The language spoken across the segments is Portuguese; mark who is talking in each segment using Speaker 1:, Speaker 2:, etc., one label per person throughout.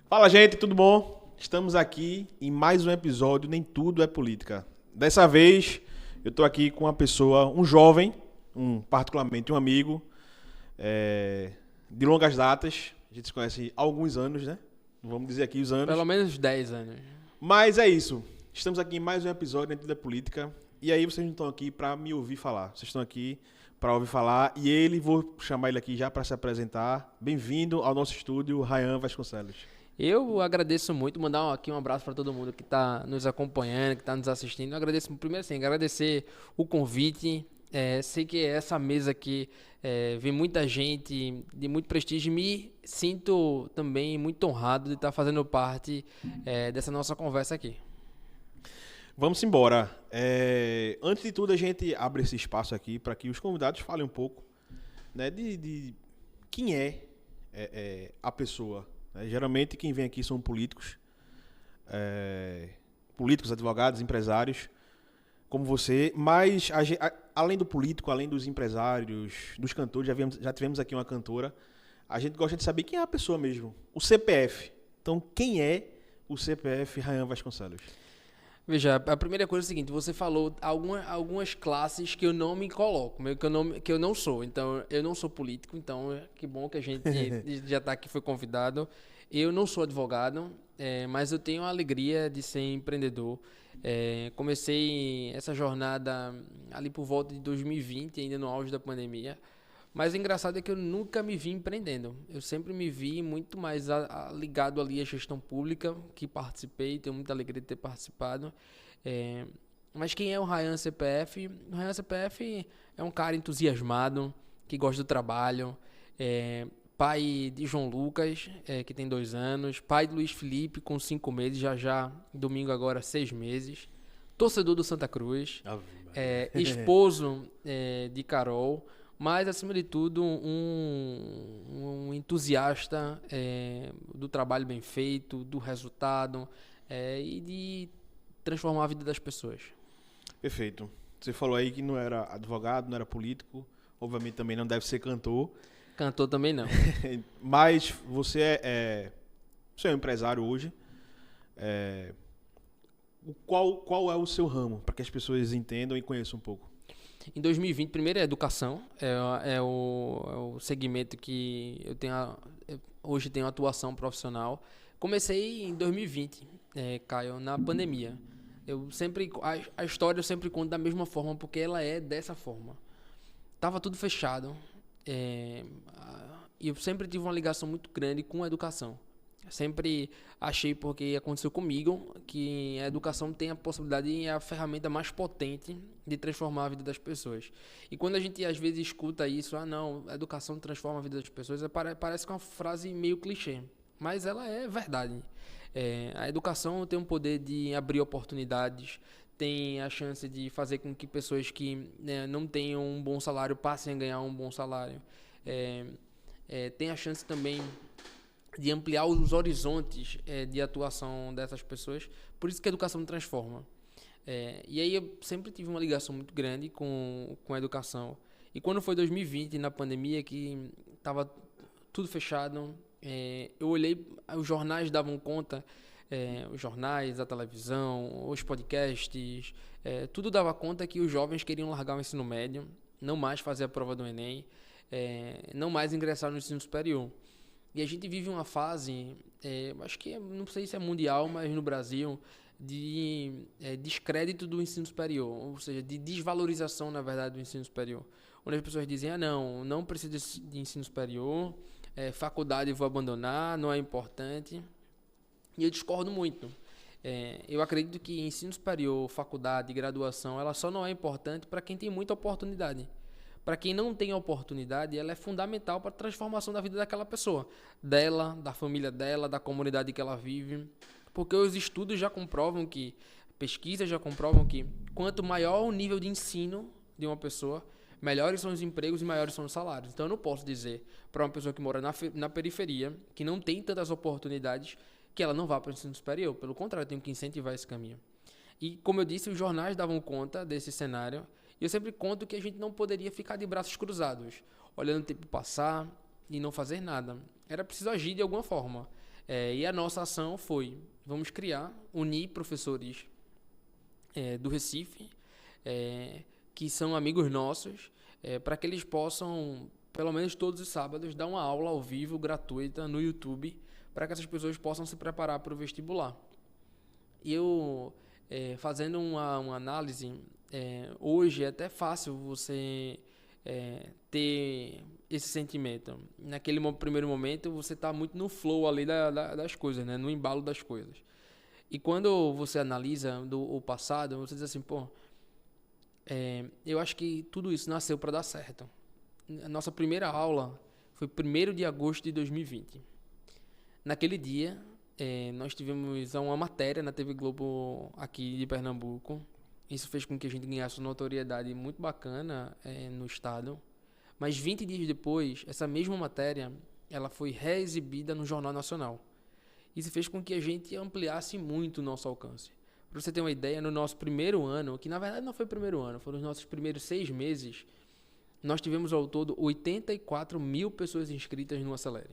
Speaker 1: Fala, gente, tudo bom? Estamos aqui em mais um episódio Nem Tudo é Política. Dessa vez, eu estou aqui com uma pessoa, um jovem, particularmente um amigo, de longas datas. A gente se conhece há alguns anos, né? Não vamos dizer aqui os anos.
Speaker 2: Pelo menos 10 anos.
Speaker 1: Mas é isso. Estamos aqui em mais um episódio Nem Tudo é Política. E aí vocês não estão aqui para me ouvir falar. Vocês estão aqui para ouvir falar. E vou chamar ele aqui já para se apresentar. Bem-vindo ao nosso estúdio, Ryan Vasconcelos.
Speaker 2: Eu agradeço muito, mandar aqui um abraço para todo mundo que está nos acompanhando, que está nos assistindo. Eu agradeço, primeiro assim, agradecer o convite. Sei que essa mesa aqui vem muita gente de muito prestígio. Me sinto também muito honrado de estar fazendo parte dessa nossa conversa aqui.
Speaker 1: Vamos embora. Antes de tudo, a gente abre esse espaço aqui para que os convidados falem um pouco, né, de quem é a pessoa. Geralmente quem vem aqui são políticos, advogados, empresários, como você, mas além do político, além dos empresários, dos cantores, já tivemos aqui uma cantora, a gente gosta de saber quem é a pessoa mesmo, o CPF. Então, quem é o CPF Ryan Vasconcelos?
Speaker 2: Veja, a primeira coisa é o seguinte, você falou algumas classes que eu não me coloco, que eu não sou. Então, eu não sou político, então que bom que a gente já está aqui, foi convidado. Eu não sou advogado, mas eu tenho a alegria de ser empreendedor. Comecei essa jornada ali por volta de 2020, ainda no auge da pandemia. Mas o engraçado é que eu nunca me vi empreendendo. Eu sempre me vi muito mais ligado ali à gestão pública, que participei, tenho muita alegria de ter participado. Mas quem é o Ryan CPF? O Ryan CPF é um cara entusiasmado, que gosta do trabalho, pai de João Lucas, que tem 2 anos, pai de Luiz Felipe, com 5 meses, já, domingo agora, 6 meses, torcedor do Santa Cruz, esposo de Carol, mas, acima de tudo, um entusiasta do trabalho bem feito, do resultado e de transformar a vida das pessoas.
Speaker 1: Perfeito. Você falou aí que não era advogado, não era político, obviamente também não deve ser cantor.
Speaker 2: Cantor também não.
Speaker 1: Mas você você é um empresário hoje. Qual é o seu ramo, para que as pessoas entendam e conheçam um pouco?
Speaker 2: Em 2020, primeiro é educação, é o segmento que hoje tenho atuação profissional. Comecei em 2020, Caio, na pandemia. A história eu sempre conto da mesma forma, porque ela é dessa forma. Tava tudo fechado, e eu sempre tive uma ligação muito grande com a educação. Sempre achei, porque aconteceu comigo, que a educação tem a possibilidade e é a ferramenta mais potente de transformar a vida das pessoas. E quando a gente às vezes escuta isso, não, a educação transforma a vida das pessoas, parece que é uma frase meio clichê, mas ela é verdade. A educação tem o poder de abrir oportunidades, tem a chance de fazer com que pessoas que não tenham um bom salário passem a ganhar um bom salário. Tem a chance também de ampliar os horizontes de atuação dessas pessoas. Por isso que a educação transforma. E aí eu sempre tive uma ligação muito grande com a educação. E quando foi 2020, na pandemia, que estava tudo fechado, eu olhei, os jornais davam conta, os jornais, a televisão, os podcasts, tudo dava conta que os jovens queriam largar o ensino médio, não mais fazer a prova do Enem, não mais ingressar no ensino superior. E a gente vive uma fase, acho que não sei se é mundial, mas no Brasil, de descrédito do ensino superior, ou seja, de desvalorização, na verdade, do ensino superior. Onde as pessoas dizem, não preciso de ensino superior, faculdade eu vou abandonar, não é importante. E eu discordo muito. Eu acredito que ensino superior, faculdade, graduação, ela só não é importante para quem tem muita oportunidade. Para quem não tem oportunidade, ela é fundamental para a transformação da vida daquela pessoa, dela, da família dela, da comunidade que ela vive. Porque os estudos já comprovam pesquisas já comprovam que quanto maior o nível de ensino de uma pessoa, melhores são os empregos e maiores são os salários. Então eu não posso dizer para uma pessoa que mora na periferia, que não tem tantas oportunidades, que ela não vá para o ensino superior. Pelo contrário, eu tenho que incentivar esse caminho. E como eu disse, os jornais davam conta desse cenário. E eu sempre conto que a gente não poderia ficar de braços cruzados, olhando o tempo passar e não fazer nada. Era preciso agir de alguma forma. E a nossa ação foi, vamos unir professores do Recife, que são amigos nossos, para que eles possam, pelo menos todos os sábados, dar uma aula ao vivo, gratuita, no YouTube, para que essas pessoas possam se preparar para o vestibular. E eu, fazendo uma análise, hoje é até fácil você ter esse sentimento. Naquele primeiro momento, você está muito no flow ali das coisas, né? No embalo das coisas. E quando você analisa o passado, você diz assim, eu acho que tudo isso nasceu para dar certo. A nossa primeira aula foi 1º de agosto de 2020. Naquele dia, nós tivemos uma matéria na TV Globo aqui de Pernambuco. Isso fez com que a gente ganhasse uma notoriedade muito bacana no estado. Mas 20 dias depois, essa mesma matéria ela foi reexibida no Jornal Nacional. Isso fez com que a gente ampliasse muito o nosso alcance. Para você ter uma ideia, no nosso primeiro ano, que na verdade não foi o primeiro ano, foram os nossos primeiros 6 meses, nós tivemos ao todo 84 mil pessoas inscritas no Acelere,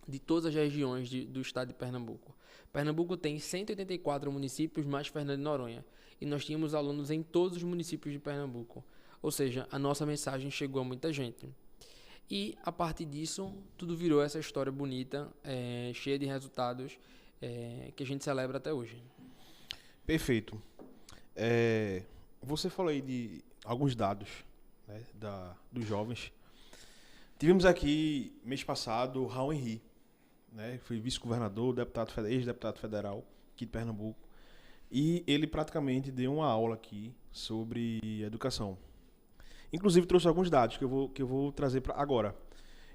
Speaker 2: de todas as regiões do estado de Pernambuco. Pernambuco tem 184 municípios, mais Fernando de Noronha. E nós tínhamos alunos em todos os municípios de Pernambuco. Ou seja, a nossa mensagem chegou a muita gente. E, a partir disso, tudo virou essa história bonita, cheia de resultados, que a gente celebra até hoje.
Speaker 1: Perfeito. Você falou aí de alguns dados, né, dos jovens. Tivemos aqui, mês passado, o Raul Henri, né, foi vice-governador, ex-deputado federal aqui de Pernambuco. E ele praticamente deu uma aula aqui sobre educação. Inclusive trouxe alguns dados que eu vou trazer para agora.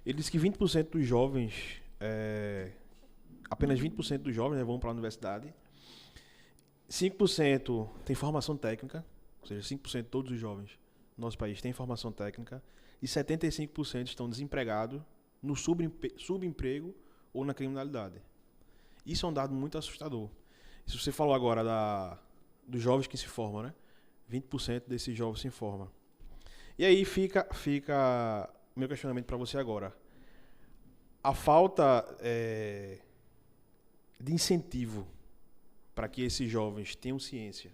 Speaker 1: Ele disse que 20% dos jovens, apenas 20% dos jovens, né, vão para a universidade. 5% tem formação técnica, ou seja, 5% de todos os jovens no nosso país têm formação técnica. E 75% estão desempregados no subemprego ou na criminalidade. Isso é um dado muito assustador. Se você falou agora dos jovens que se formam, né? 20% desses jovens se formam. E aí fica meu questionamento para você agora. A falta de incentivo para que esses jovens tenham ciência,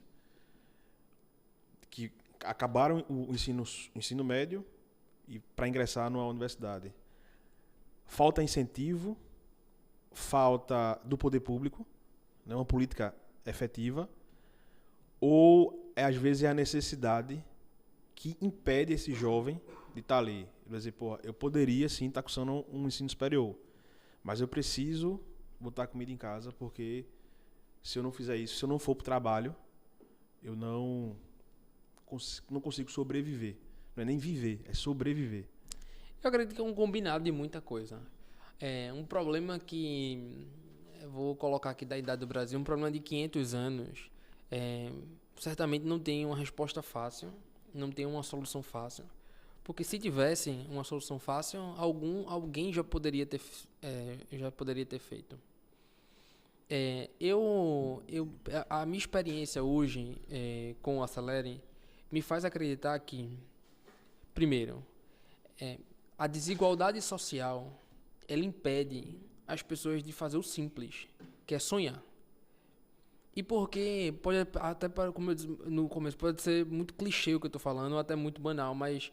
Speaker 1: que acabaram o ensino médio e para ingressar numa universidade. Falta incentivo, falta do poder público, né, uma política efetiva, ou às vezes é a necessidade que impede esse jovem de estar ali. Ele vai dizer, eu poderia sim estar cursando um ensino superior, mas eu preciso botar comida em casa, porque se eu não fizer isso, se eu não for para o trabalho, eu não consigo sobreviver. Não é nem viver, é sobreviver.
Speaker 2: Eu acredito que é um combinado de muita coisa. Um problema que, eu vou colocar aqui da idade do Brasil, um problema de 500 anos, certamente não tem uma resposta fácil, não tem uma solução fácil. Porque se tivesse uma solução fácil, alguém já poderia ter feito. A minha experiência hoje com o Acelere me faz acreditar que, primeiro, a desigualdade social ela impede as pessoas de fazer o simples, que é sonhar. E porque pode até, como eu disse no começo, pode ser muito clichê o que eu estou falando, ou até muito banal, mas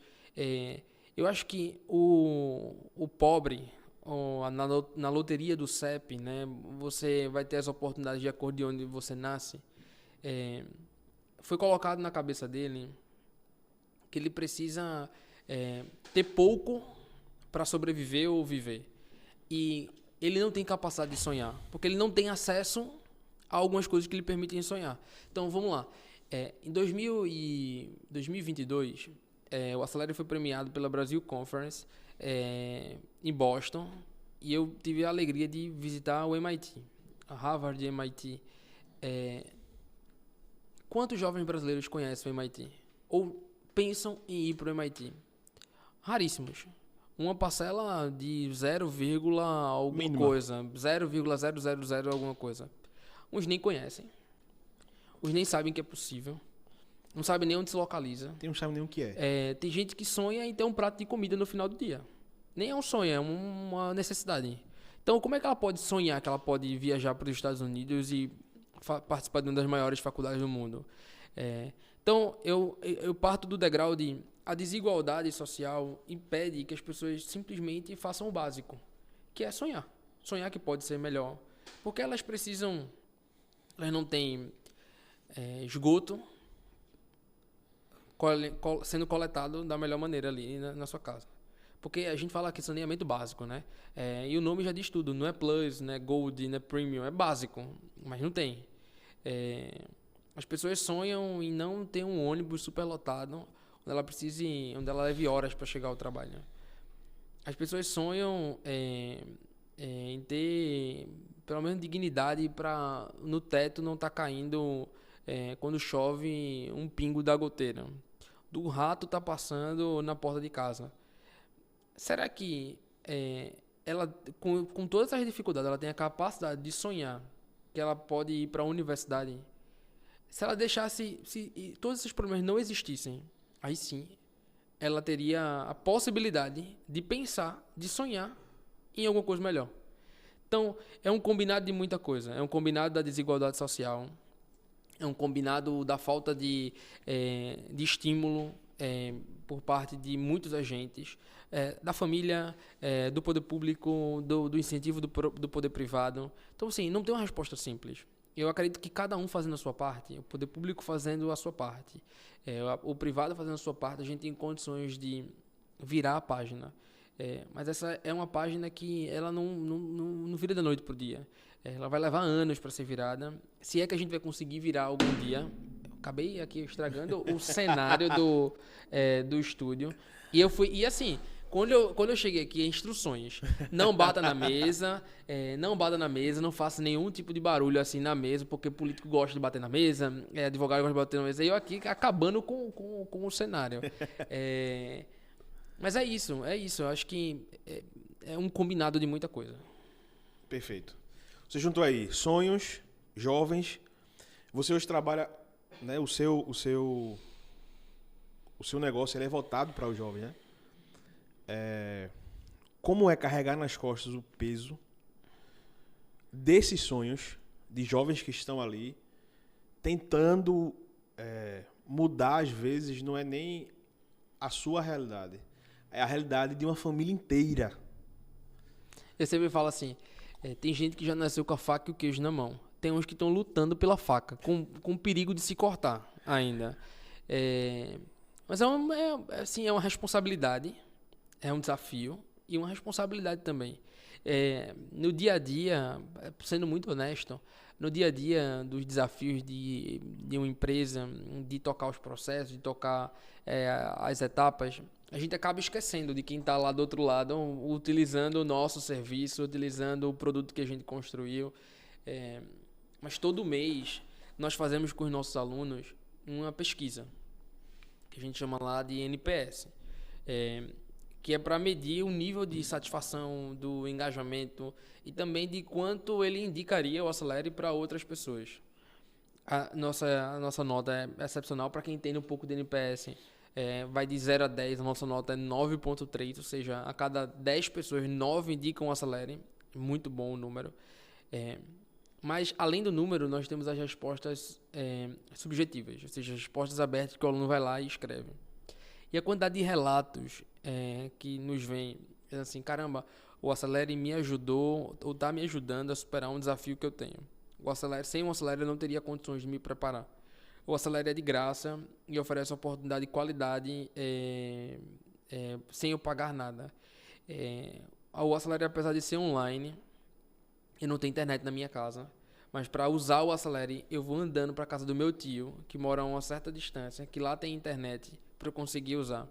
Speaker 2: eu acho que o pobre, na loteria do CEP, né, você vai ter as oportunidades de acordo de onde você nasce. Foi colocado na cabeça dele que ele precisa ter pouco para sobreviver ou viver. E ele não tem capacidade de sonhar, porque ele não tem acesso a algumas coisas que lhe permitem sonhar. Então, vamos lá. Em 2022, o Acelere foi premiado pela Brasil Conference em Boston, e eu tive a alegria de visitar o MIT, a Harvard e MIT. Quantos jovens brasileiros conhecem o MIT? Ou pensam em ir para o MIT? Raríssimos. Uma parcela de 0, alguma
Speaker 1: mínima
Speaker 2: coisa. 0,000 alguma coisa. Uns nem conhecem. Uns nem sabem que é possível. Não sabem nem onde se localiza.
Speaker 1: Não sabem nem o que é.
Speaker 2: Tem gente que sonha em ter um prato de comida no final do dia. Nem é um sonho, é uma necessidade. Então, como é que ela pode sonhar que ela pode viajar para os Estados Unidos e participar de uma das maiores faculdades do mundo? Então, eu parto do degrau de a desigualdade social impede que as pessoas simplesmente façam o básico, que é sonhar. Sonhar que pode ser melhor. Porque elas não têm esgoto sendo coletado da melhor maneira ali na sua casa. Porque a gente fala que saneamento básico, né? E o nome já diz tudo. Não é plus, não é gold, não é premium. É básico, mas não tem. As pessoas sonham em não ter um ônibus superlotado onde ela leve horas para chegar ao trabalho. As pessoas sonham em ter pelo menos dignidade para no teto não estar caindo quando chove um pingo da goteira. Do rato tá passando na porta de casa. Será que ela, com todas essas dificuldades, ela tem a capacidade de sonhar que ela pode ir para a universidade? Se ela deixasse, se todos esses problemas não existissem, aí sim, ela teria a possibilidade de pensar, de sonhar em alguma coisa melhor. Então, é um combinado de muita coisa. É um combinado da desigualdade social, é um combinado da falta de estímulo por parte de muitos agentes, da família, do poder público, do incentivo do poder privado. Então, assim, não tem uma resposta simples. Eu acredito que cada um fazendo a sua parte, o poder público fazendo a sua parte, o privado fazendo a sua parte, a gente tem condições de virar a página. Mas essa é uma página que ela não vira da noite pro dia. Ela vai levar anos para ser virada. Se é que a gente vai conseguir virar algum dia. Eu acabei aqui estragando o cenário do estúdio. E assim, quando eu cheguei aqui, instruções. Não bata na mesa, não faça nenhum tipo de barulho assim na mesa, porque político gosta de bater na mesa, advogado gosta de bater na mesa. E eu aqui acabando com o cenário. Mas é isso. Eu acho que é um combinado de muita coisa.
Speaker 1: Perfeito. Você juntou aí sonhos, jovens. Você hoje trabalha, né? O seu negócio ele é voltado para o jovem, né? Como é carregar nas costas o peso desses sonhos de jovens que estão ali tentando mudar, às vezes, não é nem a sua realidade, é a realidade de uma família inteira.
Speaker 2: Eu sempre falo assim, tem gente que já nasceu com a faca e o queijo na mão. Tem uns que estão lutando pela faca, com perigo de se cortar ainda. Mas é uma responsabilidade, é um desafio e uma responsabilidade também. No dia a dia, sendo muito honesto, no dia a dia dos desafios de uma empresa, de tocar os processos, de tocar as etapas, a gente acaba esquecendo de quem está lá do outro lado, utilizando o nosso serviço, utilizando o produto que a gente construiu. Mas todo mês nós fazemos com os nossos alunos uma pesquisa, que a gente chama lá de NPS, que é para medir o nível de satisfação, do engajamento e também de quanto ele indicaria o Acelere para outras pessoas. A nossa nota é excepcional para quem entende um pouco de NPS. Vai de 0 a 10, a nossa nota é 9.3, ou seja, a cada 10 pessoas, 9 indicam o Acelere. Muito bom o número. Mas, além do número, nós temos as respostas subjetivas, ou seja, as respostas abertas que o aluno vai lá e escreve. E a quantidade de relatos que nos vem, assim, caramba, o Acelere me ajudou, ou está me ajudando a superar um desafio que eu tenho. Sem o Acelere eu não teria condições de me preparar. O Acelere é de graça e oferece oportunidade de qualidade sem eu pagar nada. O Acelere, apesar de ser online, eu não tenho internet na minha casa, mas para usar o Acelere eu vou andando para a casa do meu tio, que mora a uma certa distância, que lá tem internet para eu conseguir usar.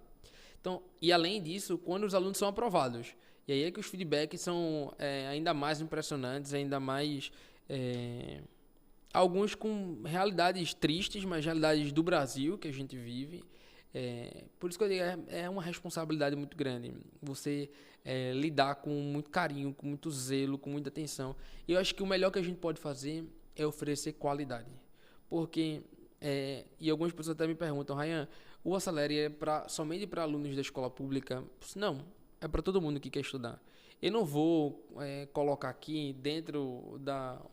Speaker 2: Então, e além disso, quando os alunos são aprovados, e aí é que os feedbacks são ainda mais impressionantes, ainda mais... alguns com realidades tristes, mas realidades do Brasil que a gente vive. Por isso que eu digo, é uma responsabilidade muito grande. Você lidar com muito carinho, com muito zelo, com muita atenção. E eu acho que o melhor que a gente pode fazer é oferecer qualidade. Porque, e algumas pessoas até me perguntam, Ryan, o Acelere é somente para alunos da escola pública? Não, é para todo mundo que quer estudar. Eu não vou colocar aqui dentro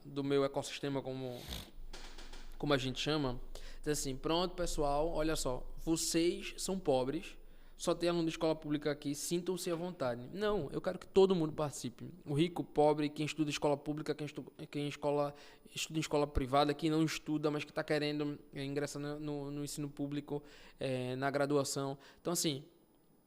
Speaker 2: do meu ecossistema, como a gente chama, dizer assim, pronto, pessoal, olha só, vocês são pobres, só tem aluno de escola pública aqui, sintam-se à vontade. Não, eu quero que todo mundo participe. O rico, o pobre, quem estuda em escola pública, quem estuda em escola privada, quem não estuda, mas que está querendo ingressar no ensino público, na graduação. Então, assim,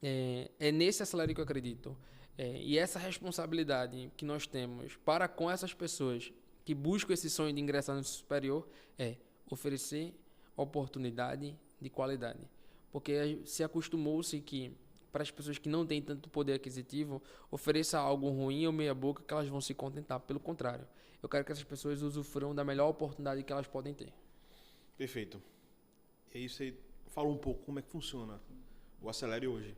Speaker 2: é nesse acelere que eu acredito. E essa responsabilidade que nós temos para com essas pessoas que buscam esse sonho de ingressar no superior é oferecer oportunidade de qualidade. Porque se acostumou-se que, para as pessoas que não têm tanto poder aquisitivo, ofereça algo ruim ou meia boca que elas vão se contentar. Pelo contrário, eu quero que essas pessoas usufruam da melhor oportunidade que elas podem ter.
Speaker 1: Perfeito. E aí você falou um pouco como é que funciona o Acelere hoje.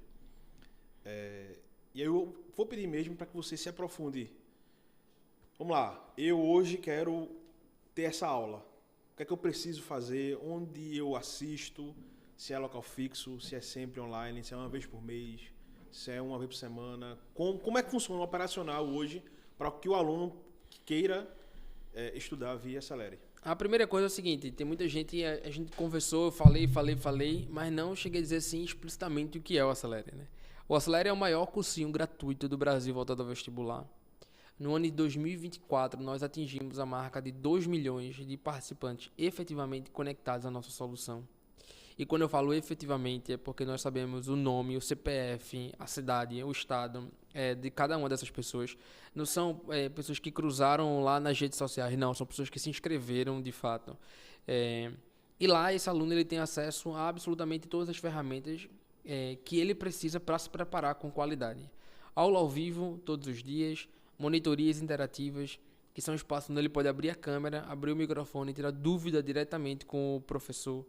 Speaker 1: E aí eu vou pedir mesmo para que você se aprofunde. Vamos lá, eu hoje quero ter essa aula. O que é que eu preciso fazer? Onde eu assisto? Se é local fixo, se é sempre online, se é uma vez por mês, se é uma vez por semana. Como é que funciona o operacional hoje para que o aluno queira estudar via Acelere?
Speaker 2: A primeira coisa é o seguinte, tem muita gente, a gente conversou, eu falei, mas não cheguei a dizer assim explicitamente o que é o Acelere, né? O Acelere é o maior cursinho gratuito do Brasil voltado ao vestibular. No ano de 2024, nós atingimos a marca de 2 milhões de participantes efetivamente conectados à nossa solução. E quando eu falo efetivamente, é porque nós sabemos o nome, o CPF, a cidade, o estado de cada uma dessas pessoas. Não são pessoas que cruzaram lá nas redes sociais, não, são pessoas que se inscreveram de fato. E lá esse aluno ele tem acesso a absolutamente todas as ferramentas que ele precisa para se preparar com qualidade. Aula ao vivo, todos os dias, monitorias interativas, que são espaços onde ele pode abrir a câmera, abrir o microfone e tirar dúvida diretamente com o professor.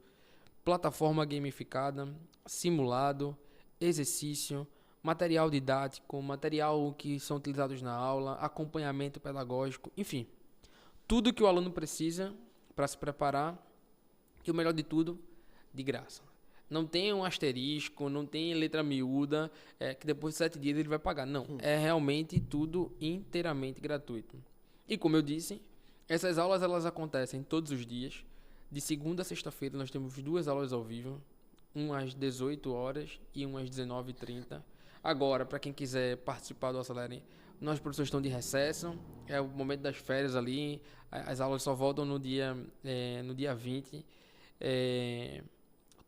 Speaker 2: Plataforma gamificada, simulado, exercício, material didático, material que são utilizados na aula, acompanhamento pedagógico, enfim. Tudo que o aluno precisa para se preparar e o melhor de tudo, de graça. Não tem um asterisco, não tem letra miúda, que depois de 7 dias ele vai pagar. Não, é realmente tudo inteiramente gratuito. E como eu disse, essas aulas elas acontecem todos os dias. De segunda a sexta-feira nós temos 2 aulas ao vivo, uma às 18 horas e uma às 19h30. Agora, para quem quiser participar do Acelere, nós professores estão de recesso, é o momento das férias ali, as aulas só voltam no dia 20.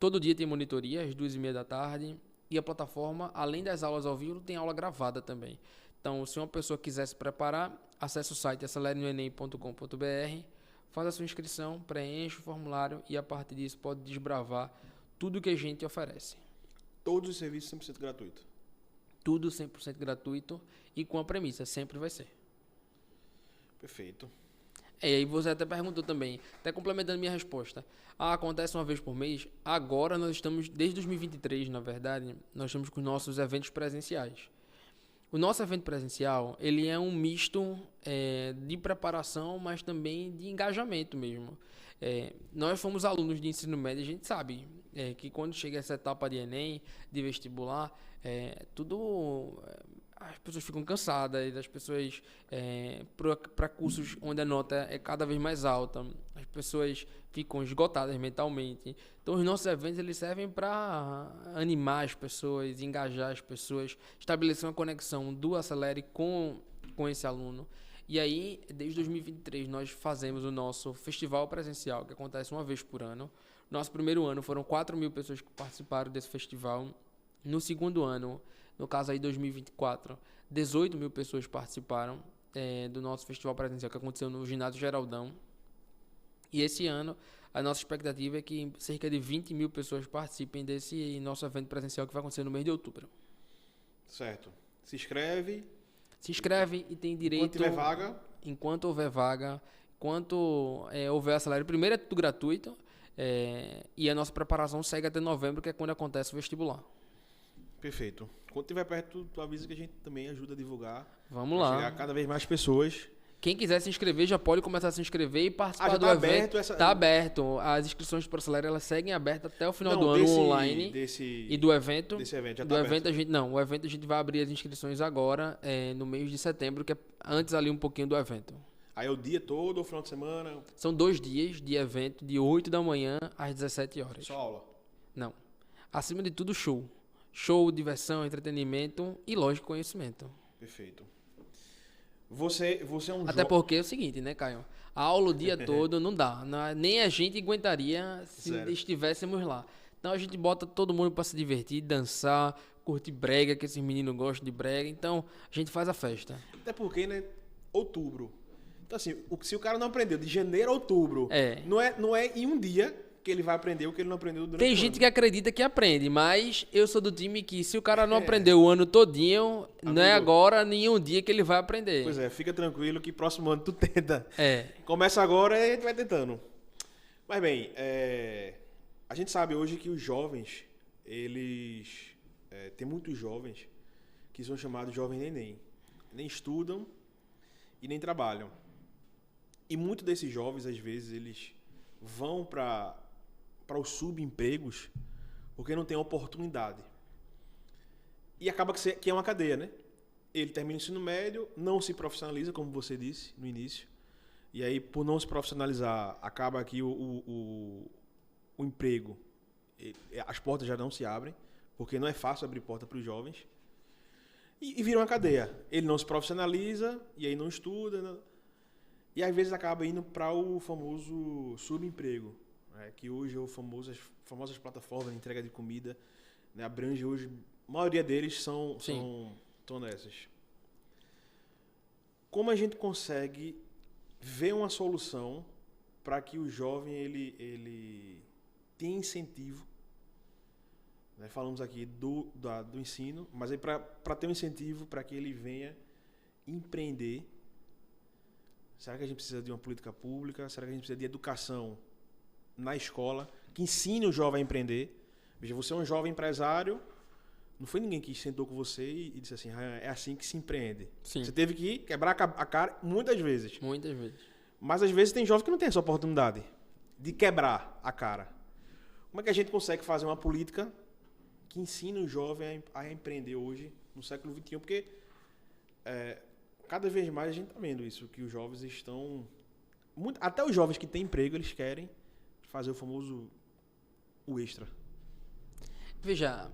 Speaker 2: Todo dia tem monitoria, às 2h30 da tarde, e a plataforma, além das aulas ao vivo, tem aula gravada também. Então, se uma pessoa quiser se preparar, acesse o site acelerenoenem.com.br, faz a sua inscrição, preenche o formulário e a partir disso pode desbravar tudo que a gente oferece.
Speaker 1: Todos os serviços 100% gratuito?
Speaker 2: Tudo 100% gratuito e com a premissa, sempre vai ser.
Speaker 1: Perfeito.
Speaker 2: E aí você até perguntou também, até complementando minha resposta. Acontece uma vez por mês? Agora nós estamos, desde 2023, na verdade, nós estamos com nossos eventos presenciais. O nosso evento presencial, ele é um misto de preparação, mas também de engajamento mesmo. Nós fomos alunos de ensino médio, a gente sabe que quando chega essa etapa de Enem, de vestibular, as pessoas ficam cansadas, as pessoas para cursos onde a nota é cada vez mais alta, as pessoas ficam esgotadas mentalmente. Então os nossos eventos eles servem para animar as pessoas, engajar as pessoas, estabelecer uma conexão do Acelere com esse aluno. E aí, desde 2023, nós fazemos o nosso festival presencial, que acontece uma vez por ano. Nosso primeiro ano foram 4.000 pessoas que participaram desse festival. No segundo ano, no caso aí 2024, 18.000 pessoas participaram do nosso festival presencial que aconteceu no Ginásio Geraldão. E esse ano, a nossa expectativa é que cerca de 20.000 pessoas participem desse nosso evento presencial que vai acontecer no mês de outubro.
Speaker 1: Certo. Se inscreve
Speaker 2: e tem direito...
Speaker 1: Enquanto tiver vaga.
Speaker 2: Enquanto houver vaga, enquanto houver Acelere. Primeiro é tudo gratuito e a nossa preparação segue até novembro, que é quando acontece o vestibular.
Speaker 1: Perfeito. Quando estiver perto, tu avisa que a gente também ajuda a divulgar.
Speaker 2: Vamos lá.
Speaker 1: Chegar a cada vez mais pessoas.
Speaker 2: Quem quiser se inscrever já pode começar a se inscrever e participar
Speaker 1: já
Speaker 2: do
Speaker 1: tá
Speaker 2: evento.
Speaker 1: aberto essa...
Speaker 2: Tá aberto. As inscrições para o Acelera, elas seguem abertas até o final
Speaker 1: Não,
Speaker 2: do ano
Speaker 1: desse-
Speaker 2: online.
Speaker 1: desse-
Speaker 2: E do evento.
Speaker 1: Desse evento já
Speaker 2: Do
Speaker 1: tá
Speaker 2: evento
Speaker 1: aberto.
Speaker 2: o evento a gente vai abrir as inscrições agora, no mês de setembro, que é antes ali um pouquinho do evento.
Speaker 1: Aí é o dia todo, o final de semana,
Speaker 2: São 2 dias de evento, de 8 da manhã às 17 horas.
Speaker 1: só aula.
Speaker 2: Não. Acima de tudo, show. Show, diversão, entretenimento e, lógico, conhecimento.
Speaker 1: Perfeito. Você é um
Speaker 2: Até porque é o seguinte, né, Caio? A aula o dia todo não dá. Nem a gente aguentaria se
Speaker 1: Sério.
Speaker 2: estivéssemos lá. Então a gente bota todo mundo para se divertir, dançar, curtir brega, que esses meninos gostam de brega. Então a gente faz a festa.
Speaker 1: Até porque, né? Outubro. Então, assim, se o cara não aprendeu de janeiro a outubro,
Speaker 2: É.
Speaker 1: não é em um dia que ele vai aprender o que ele não aprendeu durante
Speaker 2: Tem
Speaker 1: o
Speaker 2: gente
Speaker 1: ano.
Speaker 2: que acredita que aprende, mas eu sou do time que se o cara não aprendeu o ano todinho, não é
Speaker 1: Amigo.
Speaker 2: agora, nenhum dia que ele vai aprender.
Speaker 1: Pois é, fica tranquilo que próximo ano tu tenta.
Speaker 2: É.
Speaker 1: Começa agora e a gente vai tentando. Mas bem, a gente sabe hoje que os jovens, eles... tem muitos jovens que são chamados jovens neném. Nem estudam e nem trabalham. E muitos desses jovens, às vezes, eles vão para os subempregos porque não tem oportunidade. E acaba que é uma cadeia, né? Ele termina o ensino médio, não se profissionaliza, como você disse no início. E aí, por não se profissionalizar, acaba que o emprego, as portas já não se abrem, porque não é fácil abrir porta para os jovens. E vira uma cadeia. Ele não se profissionaliza, e aí não estuda, né? E às vezes acaba indo para o famoso subemprego, né? Que hoje é as famosas plataformas de entrega de comida, né? Abrange hoje, a maioria deles são nessas. Como a gente consegue ver uma solução para que o jovem ele tenha incentivo, né? Falamos aqui do ensino, mas aí para ter um incentivo para que ele venha empreender. Será que a gente precisa de uma política pública? Será que a gente precisa de educação na escola que ensine o jovem a empreender? Veja, você é um jovem empresário, não foi ninguém que sentou com você e disse assim, é assim que se empreende.
Speaker 2: Sim.
Speaker 1: Você teve que quebrar a cara muitas vezes.
Speaker 2: Muitas vezes.
Speaker 1: Mas às vezes tem jovem que não tem essa oportunidade de quebrar a cara. Como é que a gente consegue fazer uma política que ensine o jovem a empreender hoje, no século XXI? Porque cada vez mais a gente está vendo isso, que os jovens estão... até os jovens que têm emprego, eles querem fazer o famoso extra.
Speaker 2: Veja,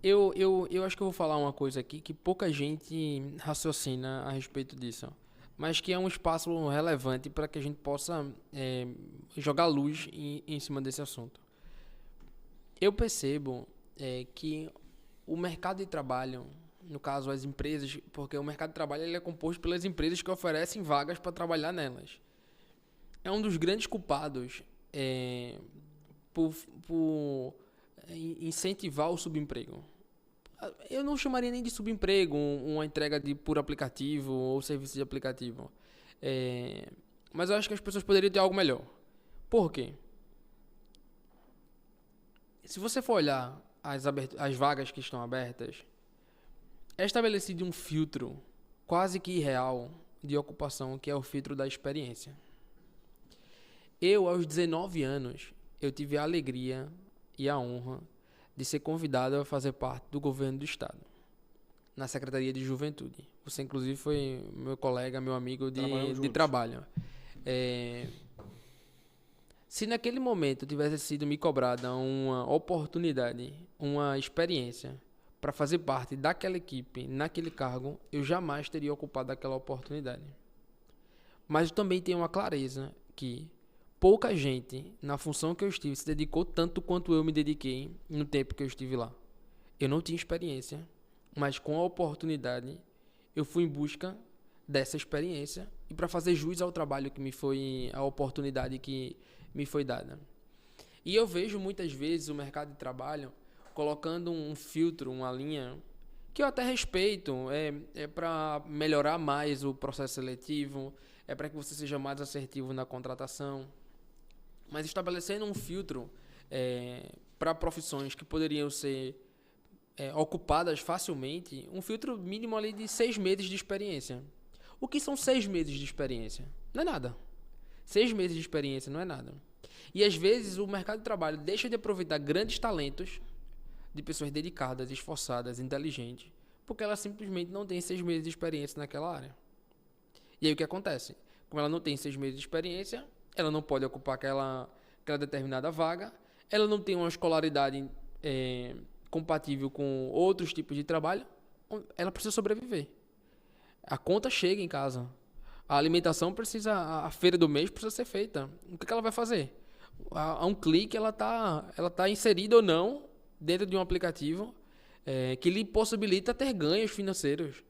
Speaker 2: eu acho que eu vou falar uma coisa aqui que pouca gente raciocina a respeito disso, mas que é um espaço relevante para que a gente possa jogar luz em cima desse assunto. Eu percebo que o mercado de trabalho, no caso as empresas, porque o mercado de trabalho ele é composto pelas empresas que oferecem vagas para trabalhar nelas, é um dos grandes culpados por incentivar o subemprego. Eu não chamaria nem de subemprego uma entrega por aplicativo ou serviço de aplicativo. Mas eu acho que as pessoas poderiam ter algo melhor. Por quê? Se você for olhar as vagas que estão abertas, é estabelecido um filtro quase que irreal de ocupação, que é o filtro da experiência. Eu, aos 19 anos, eu tive a alegria e a honra de ser convidado a fazer parte do governo do estado, na Secretaria de Juventude. Você, inclusive, foi meu colega, meu amigo de trabalho. Se naquele momento tivesse sido me cobrada uma oportunidade, uma experiência para fazer parte daquela equipe, naquele cargo, eu jamais teria ocupado aquela oportunidade. Mas eu também tenho uma clareza que pouca gente, na função que eu estive, se dedicou tanto quanto eu me dediquei no tempo que eu estive lá. Eu não tinha experiência, mas com a oportunidade, eu fui em busca dessa experiência e para fazer jus ao trabalho que me foi, a oportunidade que me foi dada. E eu vejo muitas vezes o mercado de trabalho colocando um filtro, uma linha, que eu até respeito, é para melhorar mais o processo seletivo, é para que você seja mais assertivo na contratação, mas estabelecendo um filtro para profissões que poderiam ser ocupadas facilmente, um filtro mínimo ali de 6 meses de experiência. O que são 6 meses de experiência? Não é nada. 6 meses de experiência não é nada. E às vezes o mercado de trabalho deixa de aproveitar grandes talentos de pessoas dedicadas, esforçadas, inteligentes, porque ela simplesmente não tem 6 meses de experiência naquela área. E aí o que acontece? Como ela não tem 6 meses de experiência, ela não pode ocupar aquela determinada vaga, ela não tem uma escolaridade compatível com outros tipos de trabalho, ela precisa sobreviver. A conta chega em casa. A alimentação precisa, a feira do mês precisa ser feita. O que ela vai fazer? A um clique ela tá inserida ou não dentro de um aplicativo que lhe possibilita ter ganhos financeiros.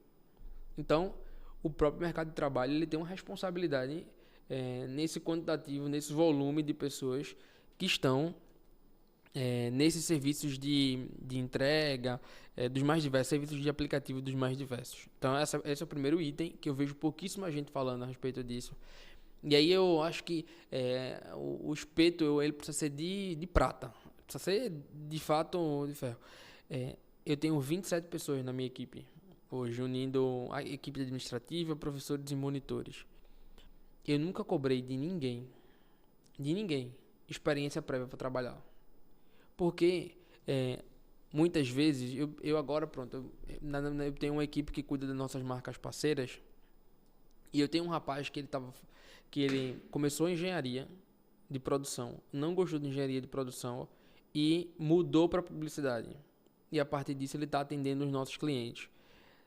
Speaker 2: Então, o próprio mercado de trabalho ele tem uma responsabilidade nesse quantitativo, nesse volume de pessoas que estão nesses serviços de entrega, dos mais diversos, serviços de aplicativo dos mais diversos. Então, esse é o primeiro item que eu vejo pouquíssima gente falando a respeito disso. E aí eu acho que o espeto ele precisa ser de prata, precisa ser de fato de ferro. Eu tenho 27 pessoas na minha equipe, hoje, unindo a equipe administrativa, professores e monitores. Eu nunca cobrei de ninguém, experiência prévia para trabalhar. Porque muitas vezes, eu agora, pronto, eu tenho uma equipe que cuida das nossas marcas parceiras, e eu tenho um rapaz que ele começou engenharia de produção, não gostou de engenharia de produção e mudou para publicidade. E a partir disso ele está atendendo os nossos clientes.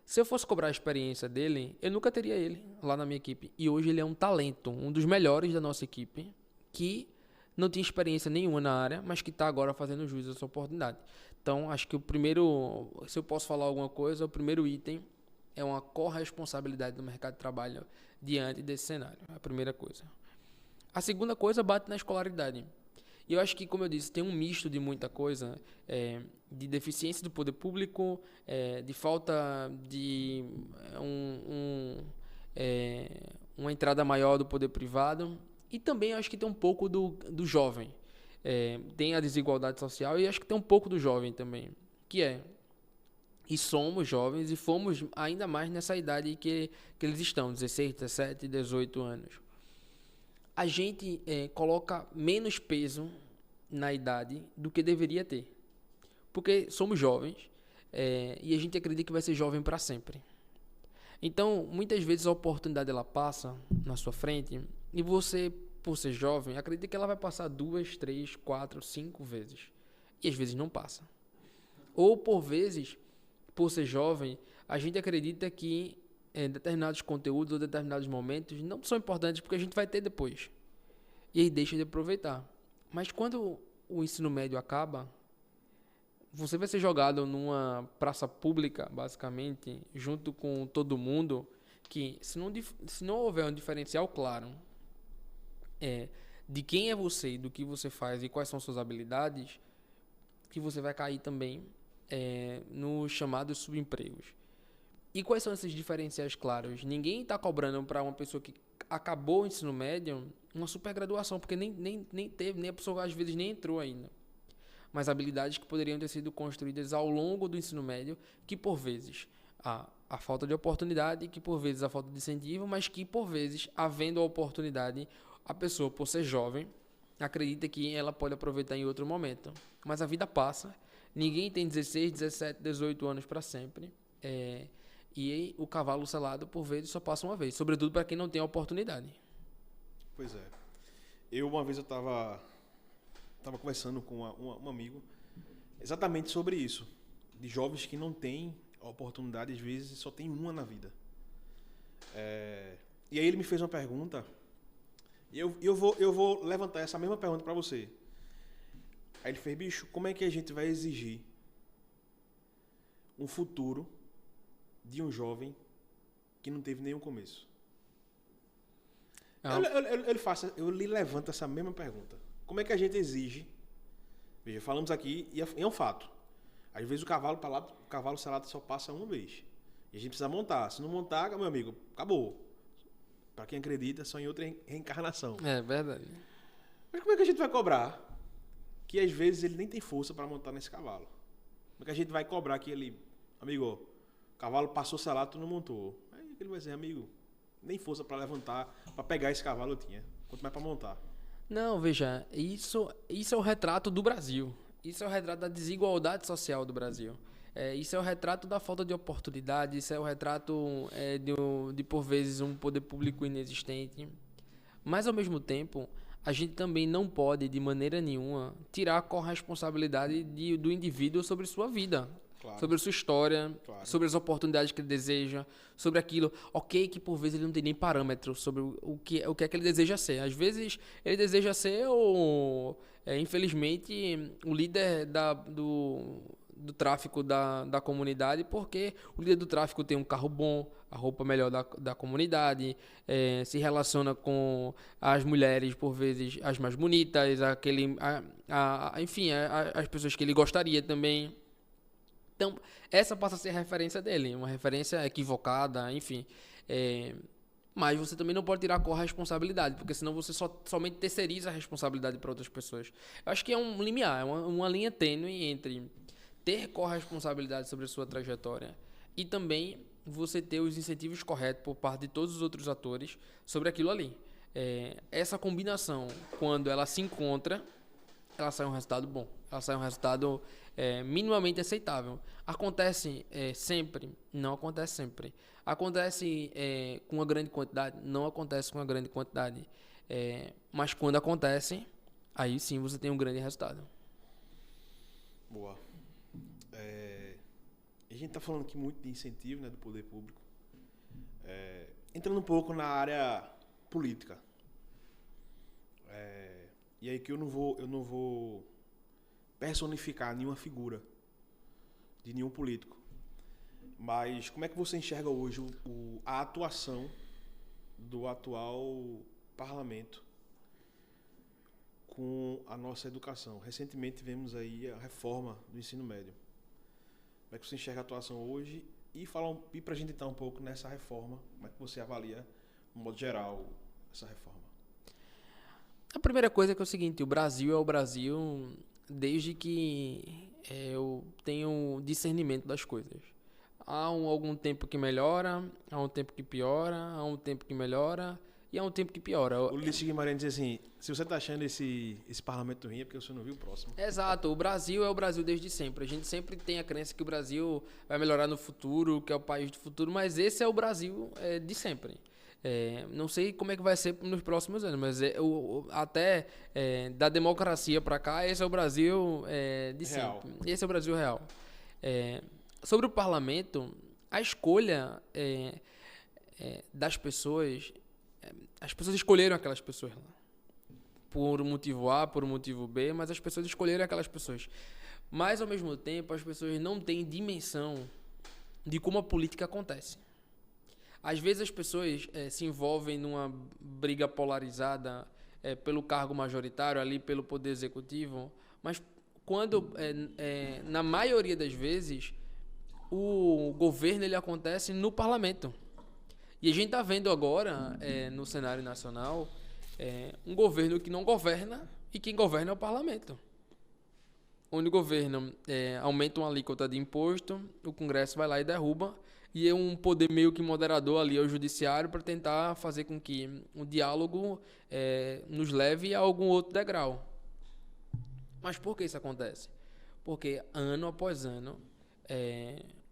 Speaker 2: Se eu fosse cobrar a experiência dele, eu nunca teria ele lá na minha equipe. E hoje ele é um talento, um dos melhores da nossa equipe, que não tinha experiência nenhuma na área, mas que está agora fazendo jus a essa oportunidade. Então, acho que o primeiro, se eu posso falar alguma coisa, o primeiro item é uma corresponsabilidade do mercado de trabalho diante desse cenário. É a primeira coisa. A segunda coisa bate na escolaridade. E eu acho que, como eu disse, tem um misto de muita coisa, de deficiência do poder público, de falta de uma entrada maior do poder privado. E também acho que tem um pouco do jovem. Tem a desigualdade social e acho que tem um pouco do jovem também. E somos jovens e fomos ainda mais nessa idade que eles estão, 16, 17, 18 anos. A gente coloca menos peso na idade do que deveria ter. Porque somos jovens e a gente acredita que vai ser jovem para sempre. Então, muitas vezes a oportunidade ela passa na sua frente e você, por ser jovem, acredita que ela vai passar 2, 3, 4, 5 vezes. E às vezes não passa. Ou por vezes, por ser jovem, a gente acredita que determinados conteúdos ou determinados momentos não são importantes porque a gente vai ter depois. E aí deixa de aproveitar. Mas quando o ensino médio acaba, você vai ser jogado numa praça pública, basicamente, junto com todo mundo, que se não houver um diferencial claro de quem é você e do que você faz e quais são suas habilidades, que você vai cair também nos chamados subempregos. E quais são esses diferenciais claros? Ninguém está cobrando para uma pessoa que acabou o ensino médio uma supergraduação, porque nem teve, nem a pessoa às vezes nem entrou ainda. Mas habilidades que poderiam ter sido construídas ao longo do ensino médio, que por vezes a falta de oportunidade, que por vezes a falta de incentivo, mas que por vezes, havendo a oportunidade, a pessoa, por ser jovem, acredita que ela pode aproveitar em outro momento. Mas a vida passa, ninguém tem 16, 17, 18 anos para sempre. E o cavalo selado, por vezes, só passa uma vez. Sobretudo para quem não tem a oportunidade.
Speaker 1: Pois é. Uma vez eu estava conversando com um amigo exatamente sobre isso. De jovens que não têm a oportunidade, às vezes, só tem uma na vida. E aí ele me fez uma pergunta. E eu vou levantar essa mesma pergunta para você. Aí ele fez, bicho, como é que a gente vai exigir um futuro de um jovem que não teve nenhum começo? Eu lhe levanto essa mesma pergunta. Como é que a gente exige? Veja, falamos aqui e é um fato. Às vezes o cavalo selado só passa uma vez. E a gente precisa montar. Se não montar, meu amigo, acabou. Para quem acredita, só em outra reencarnação.
Speaker 2: É verdade.
Speaker 1: Mas como é que a gente vai cobrar que às vezes ele nem tem força para montar nesse cavalo? Como é que a gente vai cobrar que ele, amigo, o cavalo passou selado, tu não montou? Aí ele vai dizer, amigo, nem força para levantar, para pegar esse cavalo eu tinha. Quanto mais para montar.
Speaker 2: Não, veja, isso é o retrato do Brasil. Isso é o retrato da desigualdade social do Brasil. Isso é o retrato da falta de oportunidade, isso é o retrato de, por vezes, um poder público inexistente. Mas, ao mesmo tempo, a gente também não pode, de maneira nenhuma, tirar a corresponsabilidade do indivíduo sobre sua vida. Claro. Sobre a sua história, claro. Sobre as oportunidades que ele deseja, sobre aquilo. Ok, que por vezes ele não tem nem parâmetro sobre o que é que ele deseja ser. Às vezes ele deseja ser, infelizmente, o líder do tráfico da comunidade, porque o líder do tráfico tem um carro bom, a roupa melhor da comunidade, se relaciona com as mulheres, por vezes, as mais bonitas, enfim, as pessoas que ele gostaria também. Então, essa passa a ser a referência dele, uma referência equivocada, enfim. Mas você também não pode tirar a corresponsabilidade, porque senão você somente terceiriza a responsabilidade para outras pessoas. Eu acho que é um limiar, uma linha tênue entre ter corresponsabilidade sobre a sua trajetória e também você ter os incentivos corretos por parte de todos os outros atores sobre aquilo ali. Essa combinação, quando ela se encontra, ela sai um resultado bom, ela sai um resultado minimamente aceitável. Acontece sempre? Não acontece sempre. Acontece com uma grande quantidade? Não acontece com uma grande quantidade. Mas quando acontece, aí sim você tem um grande resultado.
Speaker 1: Boa. A gente está falando aqui muito de incentivo, né, do poder público. Entrando um pouco na área política. E aí que eu não vou personificar nenhuma figura de nenhum político. Mas como é que você enxerga hoje a atuação do atual parlamento com a nossa educação? Recentemente tivemos aí a reforma do ensino médio. Como é que você enxerga a atuação hoje? E para a gente entrar um pouco nessa reforma, como é que você avalia, no modo geral, essa reforma?
Speaker 2: A primeira coisa é que é o seguinte, o Brasil é o Brasil desde que eu tenho discernimento das coisas. Há algum tempo que melhora, há um tempo que piora, há um tempo que melhora e há um tempo que piora.
Speaker 1: O Ulisses Guimarães diz assim, se você está achando esse parlamento ruim é porque você não viu o próximo.
Speaker 2: Exato, o Brasil é o Brasil desde sempre. A gente sempre tem a crença que o Brasil vai melhorar no futuro, que é o país do futuro, mas esse é o Brasil de sempre. Não sei como é que vai ser nos próximos anos, mas até da democracia para cá, esse é o Brasil de
Speaker 1: real.
Speaker 2: sempre. Esse é o Brasil real. Sobre o parlamento, a escolha das pessoas, as pessoas escolheram aquelas pessoas lá. Por um motivo A, por um motivo B, mas as pessoas escolheram aquelas pessoas. Mas, ao mesmo tempo, as pessoas não têm dimensão de como a política acontece. Às vezes as pessoas se envolvem numa briga polarizada pelo cargo majoritário, ali pelo poder executivo, mas quando, na maioria das vezes, o governo ele acontece no parlamento. E a gente está vendo agora, no cenário nacional, um governo que não governa e quem governa é o parlamento. Onde o governo aumenta uma alíquota de imposto, o Congresso vai lá e derruba, e é um poder meio que moderador ali ao judiciário para tentar fazer com que o diálogo nos leve a algum outro degrau. Mas por que isso acontece? Porque ano após ano,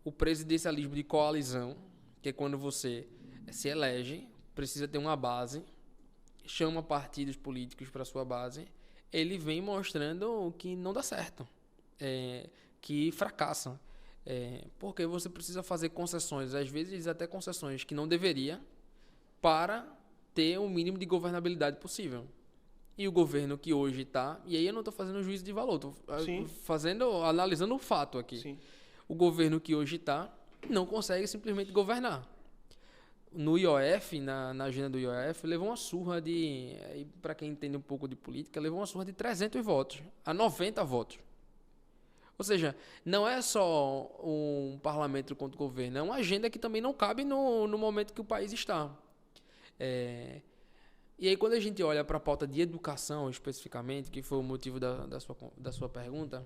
Speaker 2: o presidencialismo de coalizão, que é quando você se elege, precisa ter uma base, chama partidos políticos para sua base, ele vem mostrando que não dá certo, que fracassa. Porque você precisa fazer concessões, às vezes até concessões que não deveria, para ter o mínimo de governabilidade possível. E o governo que hoje está, e aí eu não estou fazendo juízo de valor, estou analisando o fato aqui. Sim. O governo que hoje está não consegue simplesmente governar. No IOF, na agenda do IOF, levou uma surra para quem entende um pouco de política, levou uma surra de 300 votos a 90 votos. Ou seja, não é só um parlamento contra o governo, é uma agenda que também não cabe no momento que o país está. E aí, quando a gente olha para a pauta de educação, especificamente, que foi o motivo da sua pergunta,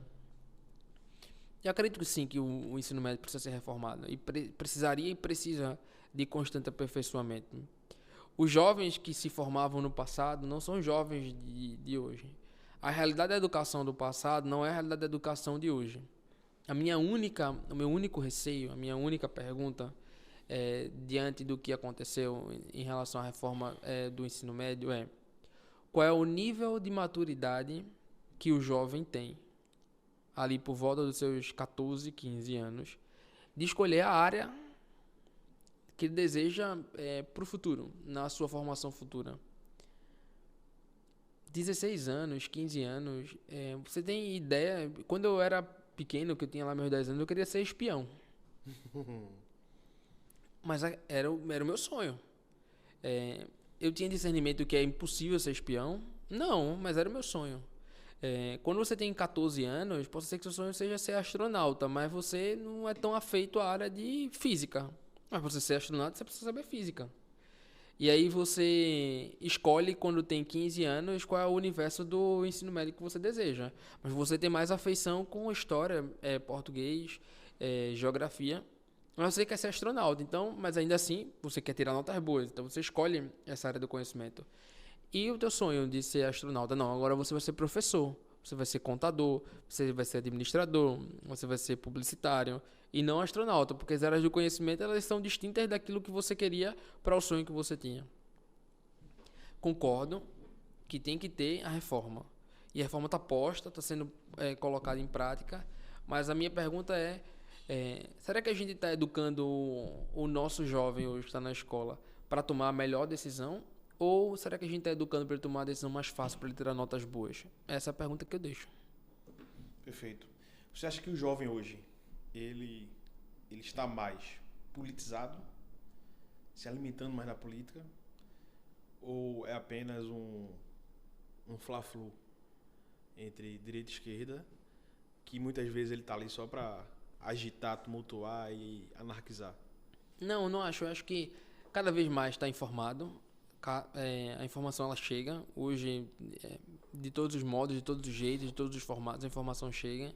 Speaker 2: eu acredito que sim, que o ensino médio precisa ser reformado. E precisaria e precisa de constante aperfeiçoamento. Os jovens que se formavam no passado não são jovens de hoje. A realidade da educação do passado não é a realidade da educação de hoje. O meu único receio, a minha única pergunta diante do que aconteceu em relação à reforma do ensino médio é: qual é o nível de maturidade que o jovem tem, ali por volta dos seus 14, 15 anos, de escolher a área que ele deseja para o futuro, na sua formação futura. 16 anos, 15 anos, você tem ideia? Quando eu era pequeno, que eu tinha lá meus 10 anos, eu queria ser espião. Mas era o meu sonho. Eu tinha discernimento que é impossível ser espião? Não, mas era o meu sonho. Quando você tem 14 anos, pode ser que seu sonho seja ser astronauta, mas você não é tão afeito à área de física. Mas para você ser astronauta, você precisa saber física. E aí você escolhe, quando tem 15 anos, qual é o universo do ensino médio que você deseja. Mas você tem mais afeição com história, português, geografia. Mas você quer ser astronauta, então, mas ainda assim você quer tirar notas boas. Então você escolhe essa área do conhecimento. E o teu sonho de ser astronauta? Não, agora você vai ser professor, você vai ser contador, você vai ser administrador, você vai ser publicitário e não astronauta, porque as áreas do conhecimento elas são distintas daquilo que você queria para o sonho que você tinha. Concordo que tem que ter a reforma. E a reforma está posta, está sendo colocada em prática, mas a minha pergunta será que a gente está educando o nosso jovem hoje que está na escola para tomar a melhor decisão? Ou será que a gente está educando para ele tomar a decisão mais fácil, para ele tirar notas boas? Essa é a pergunta que eu deixo.
Speaker 1: Perfeito. Você acha que o jovem hoje, ele está mais politizado, se alimentando mais da política, ou é apenas um fla-flu entre direita e esquerda, que muitas vezes ele está ali só para agitar, tumultuar e anarquizar?
Speaker 2: Não acho. Eu acho que cada vez mais está informado. A informação ela chega hoje de todos os modos, de todos os jeitos, de todos os formatos, a informação chega.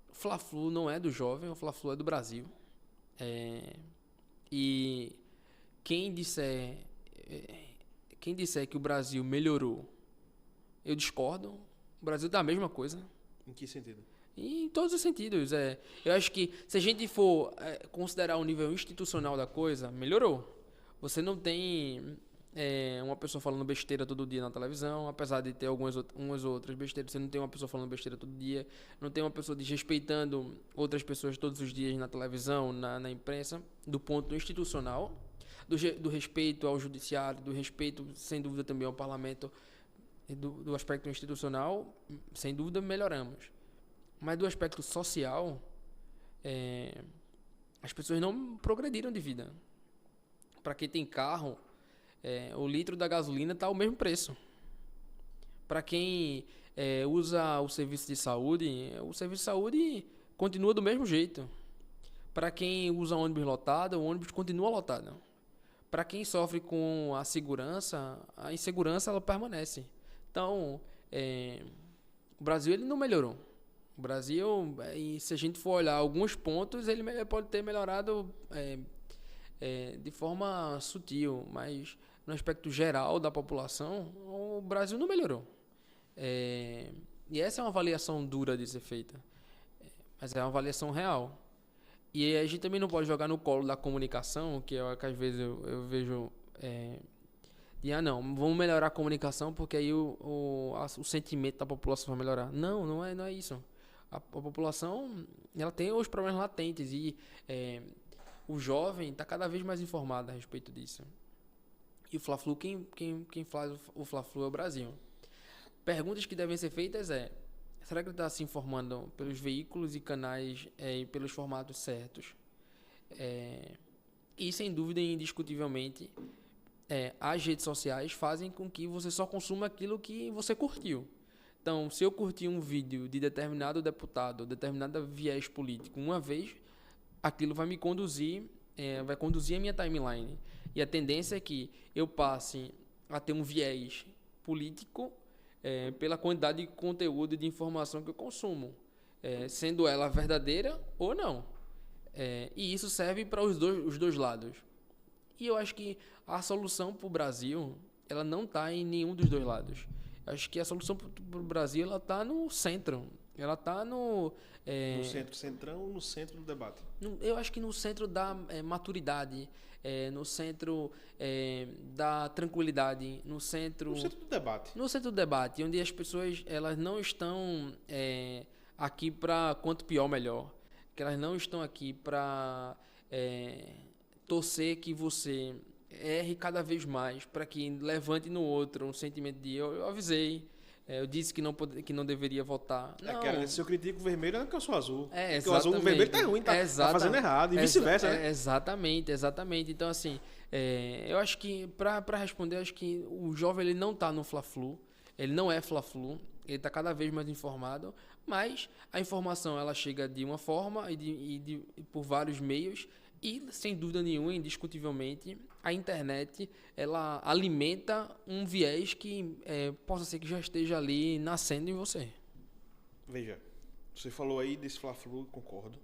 Speaker 2: O Fla-Flu não é do jovem, o Fla-Flu é do Brasil. E quem disser que o Brasil melhorou, eu discordo. O Brasil tá a mesma coisa.
Speaker 1: Em que sentido?
Speaker 2: Em todos os sentidos. Eu acho que se a gente for considerar o nível institucional da coisa, melhorou. Você não tem uma pessoa falando besteira todo dia na televisão, apesar de ter umas outras besteiras. Você não tem uma pessoa falando besteira todo dia, não tem uma pessoa desrespeitando outras pessoas todos os dias na televisão, na imprensa, do ponto institucional, do respeito ao judiciário, do respeito, sem dúvida, também ao parlamento, do aspecto institucional, sem dúvida, melhoramos. Mas do aspecto social, as pessoas não progrediram de vida. Para quem tem carro, o litro da gasolina está ao mesmo preço. Para quem usa o serviço de saúde, o serviço de saúde continua do mesmo jeito. Para quem usa ônibus lotado, o ônibus continua lotado. Para quem sofre com a segurança, a insegurança ela permanece. Então, o Brasil ele não melhorou. O Brasil, se a gente for olhar alguns pontos, ele pode ter melhorado de forma sutil, mas no aspecto geral da população, o Brasil não melhorou. E essa é uma avaliação dura de ser feita, mas é uma avaliação real. E a gente também não pode jogar no colo da comunicação, que às vezes eu vejo não, vamos melhorar a comunicação porque aí o sentimento da população vai melhorar. Não é isso. A população ela tem os problemas latentes e o jovem está cada vez mais informado a respeito disso. E o Fla-Flu, quem faz o Fla-Flu é o Brasil. Perguntas que devem ser feitas será que ele está se informando pelos veículos e canais e pelos formatos certos? E sem dúvida, indiscutivelmente, as redes sociais fazem com que você só consuma aquilo que você curtiu. Então, se eu curti um vídeo de determinado deputado, determinado viés político uma vez, aquilo vai me conduzir, vai conduzir a minha timeline. E a tendência é que eu passe a ter um viés político pela quantidade de conteúdo e de informação que eu consumo, sendo ela verdadeira ou não. E isso serve para os dois lados. E eu acho que a solução para o Brasil, ela não está em nenhum dos dois lados. Eu acho que a solução para o Brasil, ela está no centro. Ela está no...
Speaker 1: No centro, centrão, no centro do debate.
Speaker 2: Eu acho que no centro da maturidade, no centro da tranquilidade, no centro...
Speaker 1: No centro do debate.
Speaker 2: No centro do debate, onde as pessoas elas não estão aqui para quanto pior, melhor. Que elas não estão aqui para torcer que você erre cada vez mais, para que levante no outro um sentimento de eu avisei. Eu disse que não deveria votar. Não.
Speaker 1: Cara, se eu critico o vermelho, é porque eu sou azul. Porque o
Speaker 2: Exatamente.
Speaker 1: azul, o vermelho tá ruim, tá fazendo errado. E vice-versa, né?
Speaker 2: Exatamente. Então, assim, eu acho que, para responder, eu acho que o jovem ele não está no Fla-Flu. Ele não é Fla-Flu. Ele está cada vez mais informado. Mas a informação, ela chega de uma forma e por vários meios. E, sem dúvida nenhuma, indiscutivelmente, a internet ela alimenta um viés que possa ser que já esteja ali nascendo em você.
Speaker 1: Veja, você falou aí desse Fla-Flu, concordo.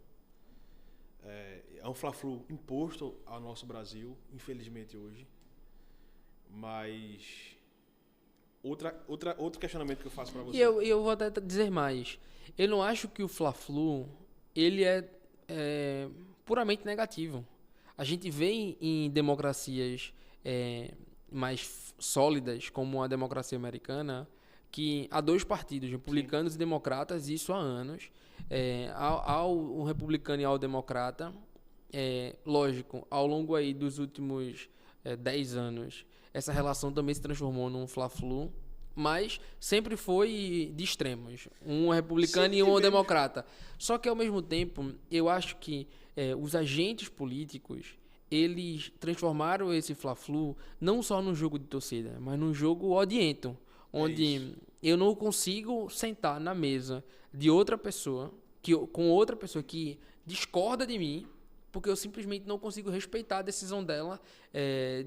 Speaker 1: É um Fla-Flu imposto ao nosso Brasil, infelizmente hoje. Mas outro questionamento que eu faço para você.
Speaker 2: E eu vou até dizer mais. Eu não acho que o Fla-Flu ele é puramente negativo. A gente vê em democracias mais sólidas, como a democracia americana, que há dois partidos, republicanos e democratas, isso há anos. Ao republicano e ao democrata, lógico, ao longo aí dos últimos 10 anos, essa relação também se transformou num Fla-Flu, mas sempre foi de extremos, um republicano e um democrata. Só que, ao mesmo tempo, eu acho que os agentes políticos, eles transformaram esse Fla-Flu não só num jogo de torcida, mas num jogo odiento, onde eu não consigo sentar na mesa de outra pessoa, com outra pessoa que discorda de mim, porque eu simplesmente não consigo respeitar a decisão dela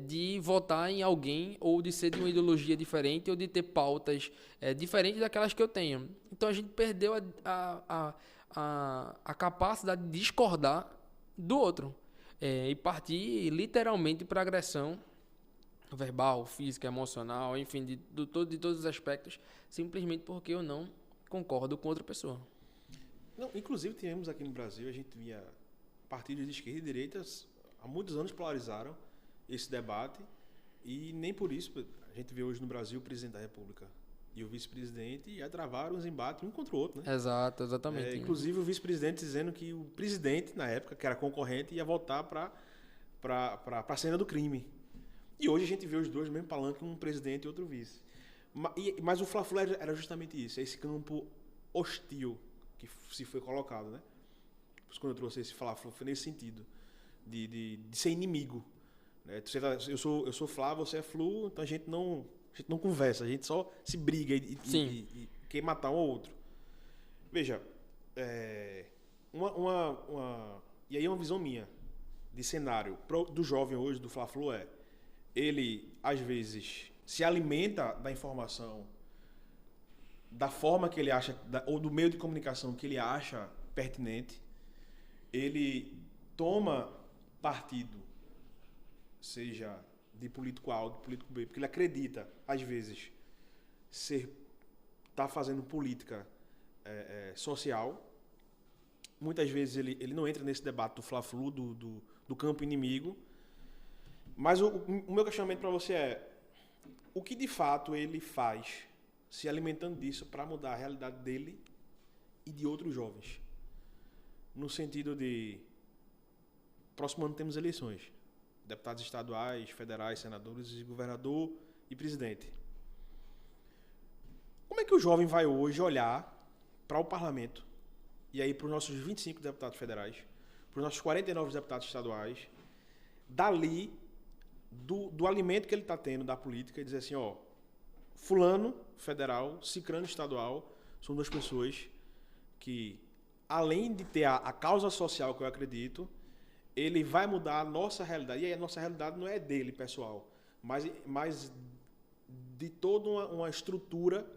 Speaker 2: de votar em alguém ou de ser de uma ideologia diferente ou de ter pautas diferentes daquelas que eu tenho. Então a gente perdeu a capacidade de discordar do outro e partir literalmente para agressão verbal, física, emocional, enfim, de todos os aspectos, simplesmente porque eu não concordo com outra pessoa.
Speaker 1: Não, inclusive, tivemos aqui no Brasil, a gente via partidos de esquerda e direita há muitos anos polarizaram esse debate e nem por isso a gente vê hoje no Brasil o presidente da República e o vice-presidente e travaram os embates um contra o outro, né?
Speaker 2: Exatamente.
Speaker 1: Inclusive o vice-presidente dizendo que o presidente, na época, que era concorrente, ia voltar para a cena do crime. E hoje a gente vê os dois no mesmo palanque, um presidente e outro vice. Mas o Fla-Flu era justamente isso, esse campo hostil que se foi colocado, né? Quando eu trouxe esse Fla-Flu, foi nesse sentido, de ser inimigo. Né? Eu sou Flá, você é Flu, então a gente não conversa, a gente só se briga e quer matar um ao outro. Veja, e aí uma visão minha de cenário do jovem hoje, do Fla-Flu, ele, às vezes, se alimenta da informação da forma que ele acha, ou do meio de comunicação que ele acha pertinente. Ele toma partido, seja de político A ou de político B, porque ele acredita, às vezes, tá fazendo política social. Muitas vezes ele não entra nesse debate do Fla-Flu, do campo inimigo. Mas o meu questionamento para você o que de fato ele faz se alimentando disso para mudar a realidade dele e de outros jovens? No sentido de, próximo ano temos eleições, deputados estaduais, federais, senadores, governador e presidente. Como é que o jovem vai hoje olhar para o parlamento, e aí para os nossos 25 deputados federais, para os nossos 49 deputados estaduais, dali, do alimento que ele está tendo da política, e dizer assim, fulano federal, cicrano estadual, são duas pessoas que, além de ter a causa social que eu acredito, ele vai mudar a nossa realidade. E aí a nossa realidade não é dele, pessoal, mas de toda uma estrutura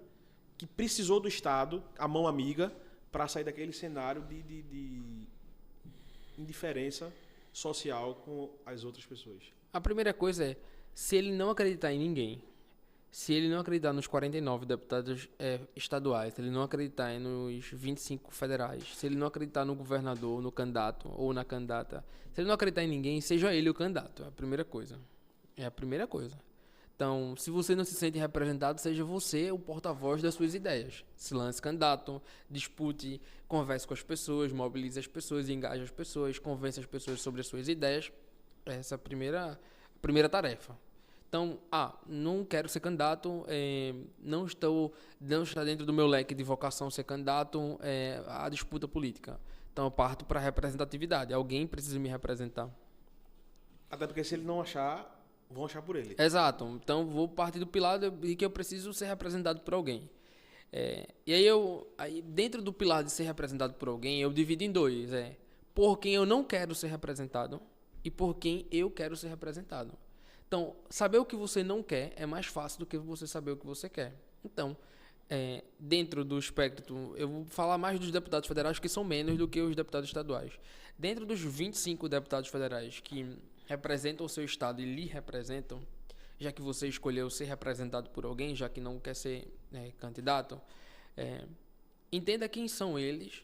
Speaker 1: que precisou do Estado, a mão amiga, para sair daquele cenário de indiferença social com as outras pessoas.
Speaker 2: A primeira coisa é, se ele não acreditar em ninguém, se ele não acreditar nos 49 deputados estaduais, se ele não acreditar nos 25 federais, se ele não acreditar no governador, no candidato ou na candidata, se ele não acreditar em ninguém, seja ele o candidato. É a primeira coisa. É a primeira coisa. Então, se você não se sente representado, seja você o porta-voz das suas ideias. Se lance candidato, dispute, converse com as pessoas, mobilize as pessoas, engaje as pessoas, convence as pessoas sobre as suas ideias. Essa é a primeira tarefa. Então, não quero ser candidato, não está dentro do meu leque de vocação ser candidato à disputa política. Então, eu parto para a representatividade. Alguém precisa me representar.
Speaker 1: Até porque se ele não achar, vão achar por ele.
Speaker 2: Exato. Então, vou partir do pilar de que eu preciso ser representado por alguém. E aí, dentro do pilar de ser representado por alguém, eu divido em dois. Por quem eu não quero ser representado e por quem eu quero ser representado. Então, saber o que você não quer é mais fácil do que você saber o que você quer. Então, dentro do espectro, eu vou falar mais dos deputados federais, que são menos do que os deputados estaduais. Dentro dos 25 deputados federais que representam o seu estado e lhe representam, já que você escolheu ser representado por alguém, já que não quer ser candidato, entenda quem são eles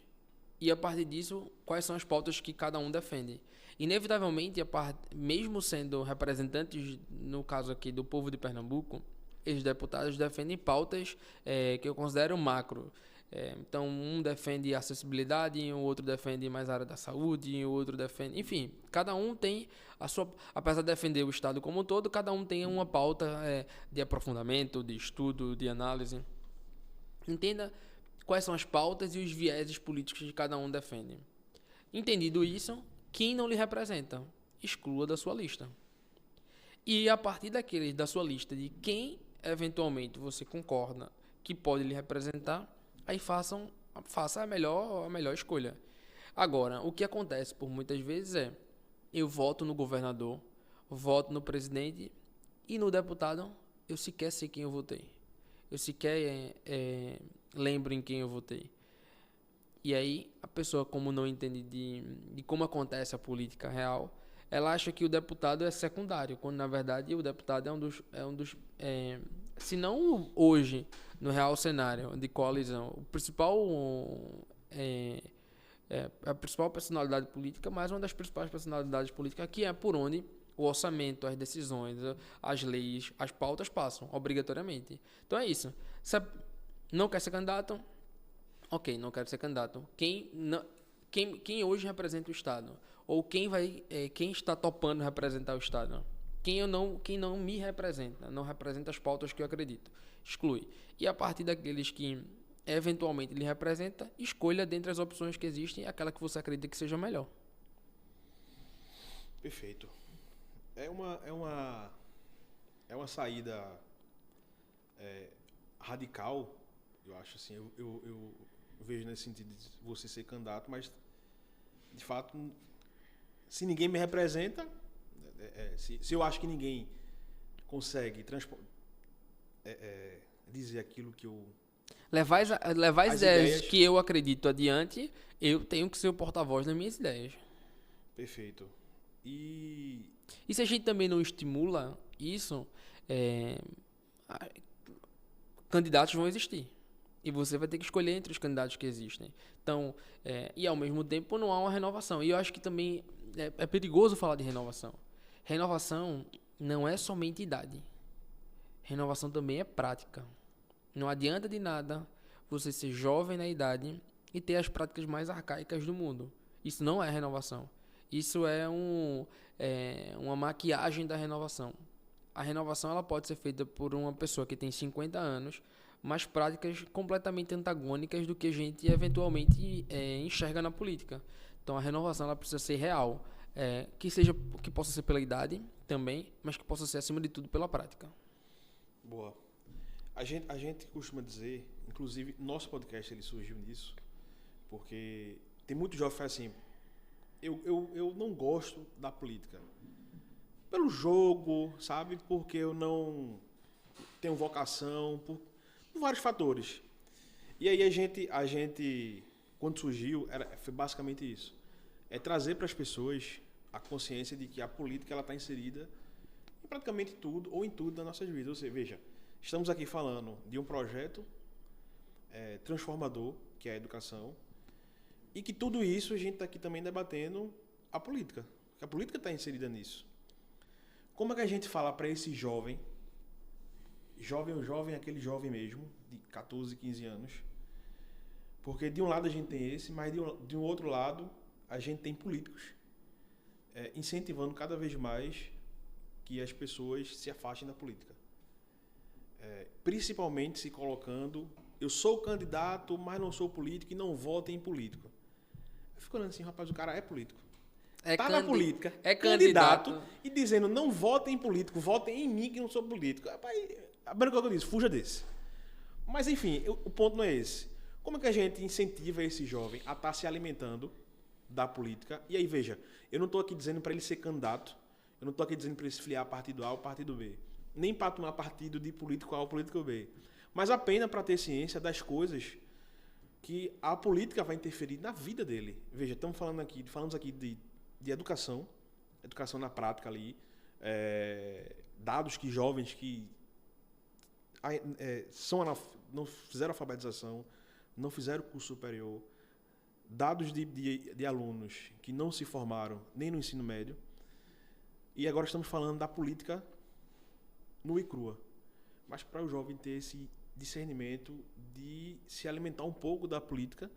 Speaker 2: e, a partir disso, quais são as pautas que cada um defende. Inevitavelmente, mesmo sendo representantes, no caso aqui, do povo de Pernambuco, esses deputados defendem pautas que eu considero macro. Então, um defende acessibilidade, o outro defende mais a área da saúde, o outro defende... Enfim, cada um tem a sua... Apesar de defender o Estado como um todo, cada um tem uma pauta de aprofundamento, de estudo, de análise. Entenda quais são as pautas e os vieses políticos que cada um defende. Entendido isso, quem não lhe representa, exclua da sua lista. E a partir da sua lista de quem eventualmente você concorda que pode lhe representar, aí faça a melhor escolha. Agora, o que acontece por muitas vezes eu voto no governador, voto no presidente e no deputado eu sequer sei quem eu votei. Eu sequer lembro em quem eu votei. E aí, a pessoa, como não entende de como acontece a política real, ela acha que o deputado é secundário, quando, na verdade, o deputado é um dos se não hoje, no real cenário de coalizão, a principal personalidade política, mas uma das principais personalidades políticas, que é por onde o orçamento, as decisões, as leis, as pautas passam, obrigatoriamente. Então é isso. Se não quer ser candidato... Ok, não quero ser candidato. Quem hoje representa o Estado? Ou quem está topando representar o Estado? Quem não me representa, não representa as pautas que eu acredito. Exclui. E a partir daqueles que eventualmente lhe representa, escolha dentre as opções que existem aquela que você acredita que seja melhor.
Speaker 1: Perfeito. É uma saída radical, eu acho assim. Eu vejo nesse sentido de você ser candidato, mas de fato, se ninguém me representa, se eu acho que ninguém consegue dizer aquilo que eu...
Speaker 2: Levar as ideias que eu acredito adiante, eu tenho que ser o porta-voz das minhas ideias.
Speaker 1: Perfeito. E
Speaker 2: se a gente também não estimula isso, candidatos vão existir. E você vai ter que escolher entre os candidatos que existem. Então, e ao mesmo tempo não há uma renovação. E eu acho que também é perigoso falar de renovação. Renovação não é somente idade. Renovação também é prática. Não adianta de nada você ser jovem na idade e ter as práticas mais arcaicas do mundo. Isso não é renovação. Isso é uma maquiagem da renovação. A renovação ela pode ser feita por uma pessoa que tem 50 anos, mas práticas completamente antagônicas do que a gente eventualmente enxerga na política. Então a renovação ela precisa ser real, que possa ser pela idade também, mas que possa ser acima de tudo pela prática.
Speaker 1: Boa. A gente costuma dizer, inclusive nosso podcast ele surgiu nisso, porque tem muito jovem que faz assim, eu não gosto da política pelo jogo, sabe? Porque eu não tenho vocação, por vários fatores. E aí a gente quando surgiu, foi basicamente isso. É trazer para as pessoas a consciência de que a política ela está inserida em praticamente tudo ou em tudo das nossas vidas. Ou seja, veja, estamos aqui falando de um projeto transformador, que é a educação, e que tudo isso a gente está aqui também debatendo a política. Porque a política está inserida nisso. Como é que a gente fala para esse jovem, aquele jovem mesmo, de 14, 15 anos, porque de um lado a gente tem esse, mas de um outro lado a gente tem políticos incentivando cada vez mais que as pessoas se afastem da política. Principalmente se colocando, eu sou candidato, mas não sou político e não votem em político. Eu fico olhando assim, rapaz, o cara é político. Tá na política,
Speaker 2: é candidato
Speaker 1: e dizendo, não votem em político, votem em mim que não sou político. Rapaz, a primeira coisa que eu disse, fuja desse. Mas enfim, o ponto não é esse. Como é que a gente incentiva esse jovem a estar se alimentando da política? E aí, veja, eu não estou aqui dizendo para ele ser candidato, eu não estou aqui dizendo para ele se filiar a partido A ou partido B, nem para tomar partido de político A ou político B, mas apenas para ter ciência das coisas que a política vai interferir na vida dele. Veja, falamos aqui de educação na prática ali, dados que jovens que não fizeram alfabetização, não fizeram curso superior, dados de alunos que não se formaram nem no ensino médio, e agora estamos falando da política nua e crua. Mas para o jovem ter esse discernimento de se alimentar um pouco da política,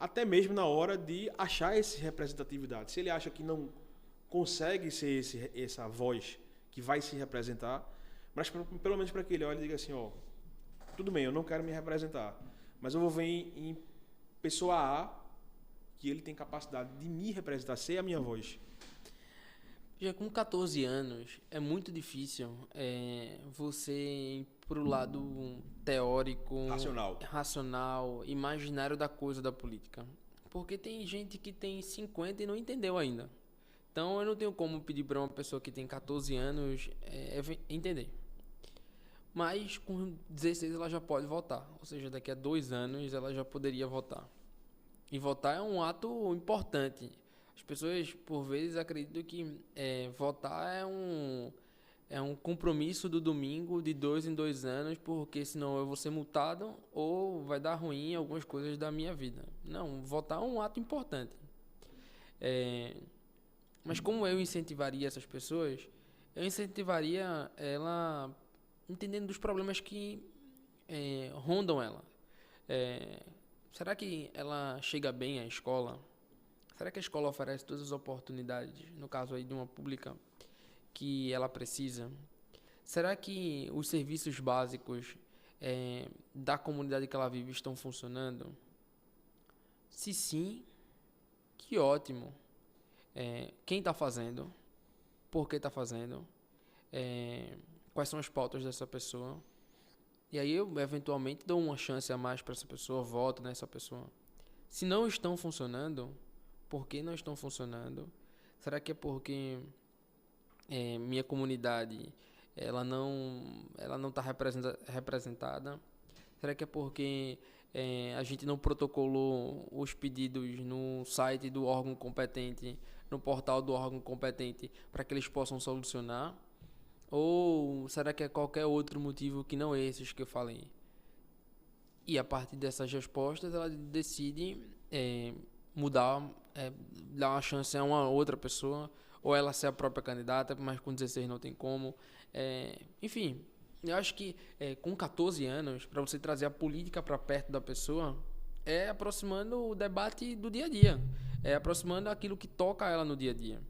Speaker 1: até mesmo na hora de achar essa representatividade. Se ele acha que não consegue ser essa voz que vai se representar, mas pelo menos para que ele olhe e diga assim, tudo bem, eu não quero me representar, mas eu vou ver em pessoa A que ele tem capacidade de me representar, ser a minha voz.
Speaker 2: Já com 14 anos, é muito difícil você ir para o lado teórico, racional, imaginário da coisa da política. Porque tem gente que tem 50 e não entendeu ainda. Então, eu não tenho como pedir para uma pessoa que tem 14 anos entender. Mas, com 16, ela já pode votar. Ou seja, daqui a 2 anos, ela já poderia votar. E votar é um ato importante. As pessoas, por vezes, acreditam que votar é um compromisso do domingo de 2 em 2 anos, porque senão eu vou ser multado ou vai dar ruim em algumas coisas da minha vida. Não, votar é um ato importante. Mas como eu incentivaria essas pessoas? Eu incentivaria ela entendendo dos problemas que rondam ela. Será que ela chega bem à escola? Será que a escola oferece todas as oportunidades, no caso aí de uma pública, que ela precisa? Será que os serviços básicos da comunidade que ela vive estão funcionando? Se sim, que ótimo. Quem está fazendo? Por que está fazendo? Quais são as pautas dessa pessoa? E aí eu, eventualmente, dou uma chance a mais para essa pessoa, voto nessa pessoa. Se não estão funcionando... Por que não estão funcionando? Será que é porque minha comunidade ela não está representada? Será que é porque a gente não protocolou os pedidos no site do órgão competente, no portal do órgão competente, para que eles possam solucionar? Ou será que é qualquer outro motivo que não esses que eu falei? E a partir dessas respostas, ela decide mudar, dar uma chance a uma outra pessoa, ou ela ser a própria candidata, mas com 16 não tem como. Enfim, eu acho que com 14 anos, para você trazer a política para perto da pessoa, é aproximando o debate do dia a dia, é aproximando aquilo que toca ela no dia a dia.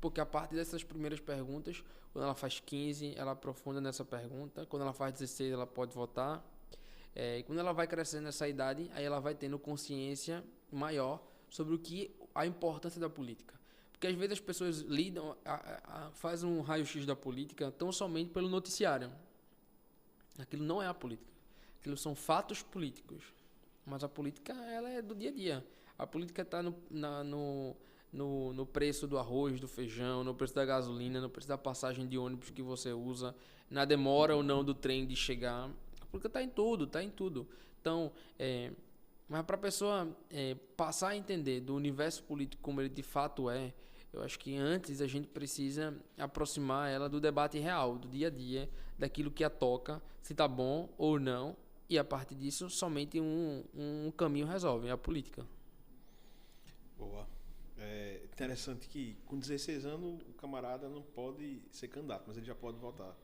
Speaker 2: Porque a partir dessas primeiras perguntas, quando ela faz 15, ela aprofunda nessa pergunta, quando ela faz 16, ela pode votar. E quando ela vai crescendo nessa idade, aí ela vai tendo consciência maior sobre a importância da política. Porque às vezes as pessoas lidam, fazem um raio-x da política tão somente pelo noticiário. Aquilo não é a política. Aquilo são fatos políticos. Mas a política, ela é do dia a dia. A política está no preço do arroz, do feijão, no preço da gasolina, no preço da passagem de ônibus que você usa, na demora ou não do trem de chegar. A política está em tudo. Então, mas para a pessoa passar a entender do universo político como ele de fato Eu acho que antes a gente precisa aproximar ela do debate real, do dia a dia, daquilo que a toca, se está bom ou não, e a partir disso somente um caminho resolve, é a política.
Speaker 1: Boa. É interessante que com 16 anos o camarada não pode ser candidato, mas ele já pode votar.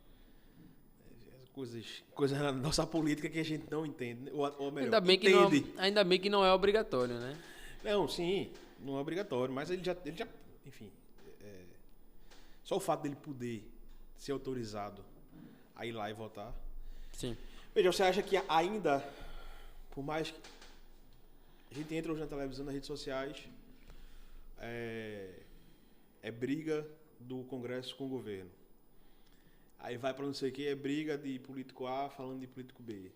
Speaker 1: Coisas na nossa política que a gente não entende, ou melhor, entende.
Speaker 2: Ainda bem que não é obrigatório, né?
Speaker 1: Não, sim, não é obrigatório, mas ele já enfim, só o fato dele poder ser autorizado a ir lá e votar.
Speaker 2: Sim.
Speaker 1: Veja, você acha que ainda, por mais que a gente entra hoje na televisão, nas redes sociais, é briga do Congresso com o governo. Aí vai para não sei o que, é briga de político A falando de político B.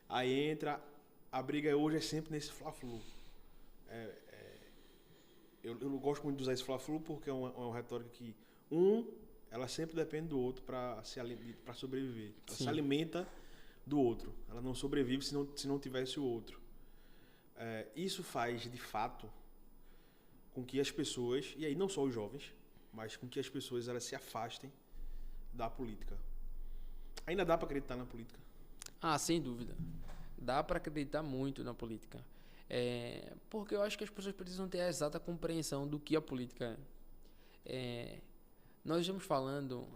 Speaker 1: Aí entra, a briga hoje é sempre nesse fla-flu. Eu não gosto muito de usar esse fla-flu porque é uma retórica que ela sempre depende do outro para sobreviver. Ela se alimenta do outro. Ela não sobrevive se não tivesse o outro. Isso faz, de fato, com que as pessoas, e aí não só os jovens, mas com que as pessoas elas se afastem da política. Ainda dá para acreditar na política?
Speaker 2: Ah, sem dúvida. Dá para acreditar muito na política. Porque eu acho que as pessoas precisam ter a exata compreensão do que a política é. Nós estamos falando,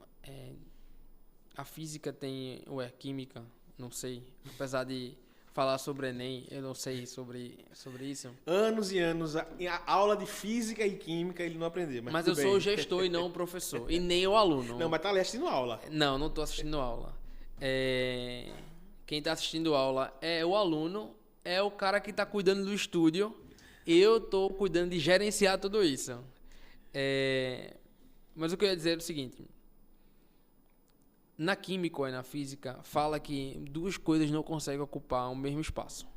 Speaker 2: a física tem, ou é química, não sei, apesar de falar sobre Enem, eu não sei sobre isso.
Speaker 1: Anos e anos, em aula de física e química ele não aprendeu.
Speaker 2: Mas eu sou o gestor e não o professor, e nem o aluno.
Speaker 1: Não, mas tá ali assistindo aula.
Speaker 2: Não estou assistindo aula. Quem está assistindo aula é o aluno, é o cara que está cuidando do estúdio, eu estou cuidando de gerenciar tudo isso. Mas o que eu ia dizer é o seguinte: na química ou na física, fala que duas coisas não conseguem ocupar o mesmo espaço.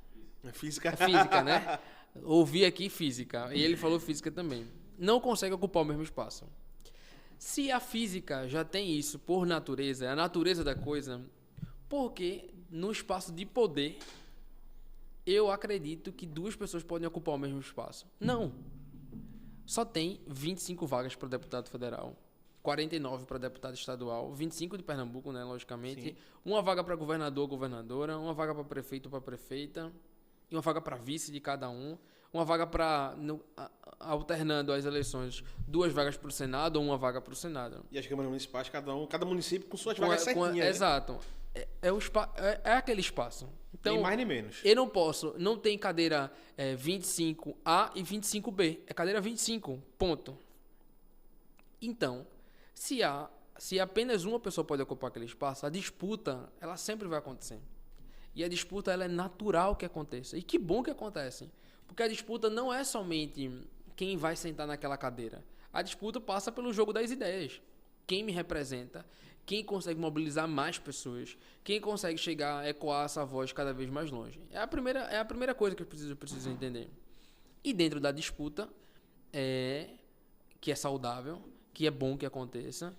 Speaker 1: Física.
Speaker 2: É física, né? Ouvi aqui física, e ele falou física também. Não consegue ocupar o mesmo espaço. Se a física já tem isso por natureza, a natureza da coisa, porque no espaço de poder, eu acredito que duas pessoas podem ocupar o mesmo espaço? Não. Só tem 25 vagas para deputado federal, 49 para deputado estadual, 25 de Pernambuco, né, logicamente. Sim. Uma vaga para governador ou governadora, uma vaga para prefeito ou para prefeita, e uma vaga para vice de cada um, uma vaga para, alternando as eleições, 2 vagas para o Senado ou uma vaga para o Senado.
Speaker 1: E as câmaras municipais, cada município com suas vagas certinhas. Né?
Speaker 2: Exato. É aquele espaço. Então,
Speaker 1: nem mais nem menos.
Speaker 2: Eu não tem cadeira 25A e 25B. É cadeira 25, ponto. Então, se apenas uma pessoa pode ocupar aquele espaço, a disputa, ela sempre vai acontecer. E a disputa, ela é natural que aconteça. E que bom que acontece. Porque a disputa não é somente quem vai sentar naquela cadeira. A disputa passa pelo jogo das ideias. Quem me representa, quem consegue mobilizar mais pessoas, quem consegue chegar a ecoar essa voz cada vez mais longe. É a primeira coisa que eu preciso entender. E dentro da disputa, que é saudável, que é bom que aconteça,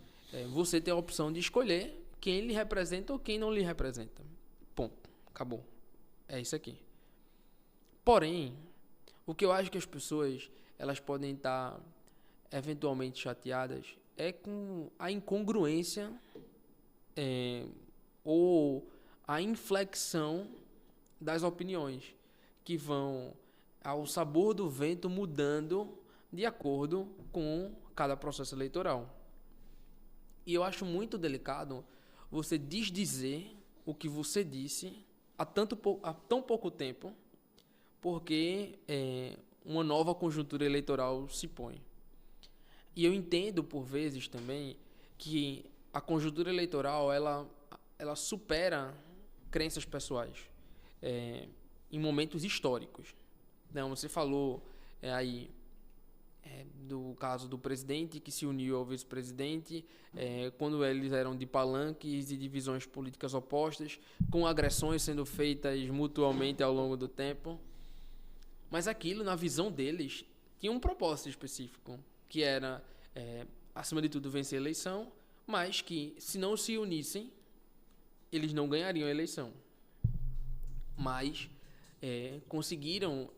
Speaker 2: você tem a opção de escolher quem lhe representa ou quem não lhe representa. Ponto. Acabou. É isso aqui. Porém, o que eu acho que as pessoas elas podem estar eventualmente chateadas é com a incongruência ou a inflexão das opiniões que vão ao sabor do vento mudando de acordo com cada processo eleitoral. E eu acho muito delicado você desdizer o que você disse há tão pouco tempo, porque uma nova conjuntura eleitoral se põe. E eu entendo, por vezes, também, que a conjuntura eleitoral ela supera crenças pessoais em momentos históricos. Não, você falou aí do caso do presidente que se uniu ao vice-presidente quando eles eram de palanques e divisões políticas opostas, com agressões sendo feitas mutuamente ao longo do tempo. Mas aquilo, na visão deles, tinha um propósito específico, que era, acima de tudo, vencer a eleição, mas que, se não se unissem, eles não ganhariam a eleição. Mas conseguiram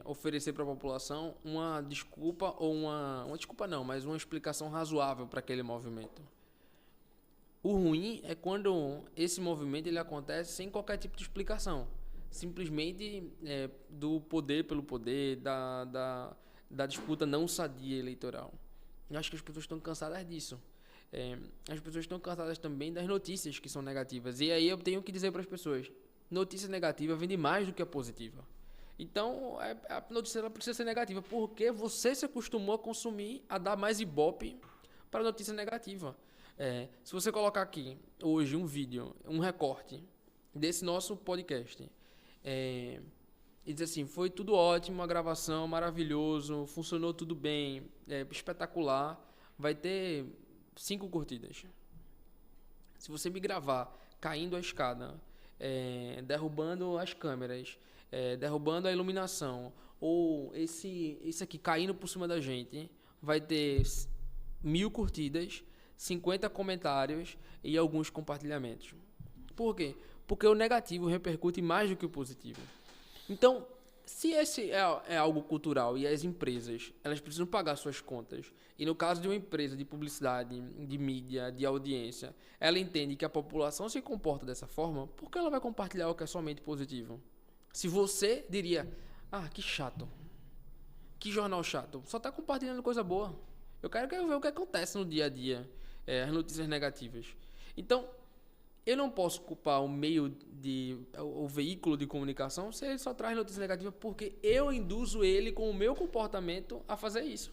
Speaker 2: oferecer para a população uma desculpa ou uma desculpa não, mas uma explicação razoável para aquele movimento. O ruim é quando esse movimento ele acontece sem qualquer tipo de explicação, simplesmente do poder pelo poder, da disputa não sadia eleitoral. Eu acho que as pessoas estão cansadas disso. As pessoas estão cansadas também das notícias que são negativas. E aí eu tenho que dizer para as pessoas: notícia negativa vende mais do que a positiva. Então, a notícia ela precisa ser negativa, porque você se acostumou a consumir, a dar mais ibope para a notícia negativa. Se você colocar aqui, hoje, um vídeo, um recorte desse nosso podcast, e dizer assim: foi tudo ótimo, a gravação, maravilhoso, funcionou tudo bem, espetacular, vai ter 5 curtidas. Se você me gravar caindo a escada, derrubando as câmeras, derrubando a iluminação, ou esse aqui caindo por cima da gente, vai ter 1000 curtidas, 50 comentários e alguns compartilhamentos. Por quê? Porque o negativo repercute mais do que o positivo. Então, se esse é algo cultural e as empresas elas precisam pagar suas contas, e no caso de uma empresa de publicidade, de mídia, de audiência, ela entende que a população se comporta dessa forma, por que ela vai compartilhar o que é somente positivo? Se você diria: que chato, que jornal chato, só está compartilhando coisa boa, eu quero ver o que acontece no dia a dia, as notícias negativas. Então, eu não posso culpar o veículo de comunicação se ele só traz notícia negativa, porque eu induzo ele com o meu comportamento a fazer isso.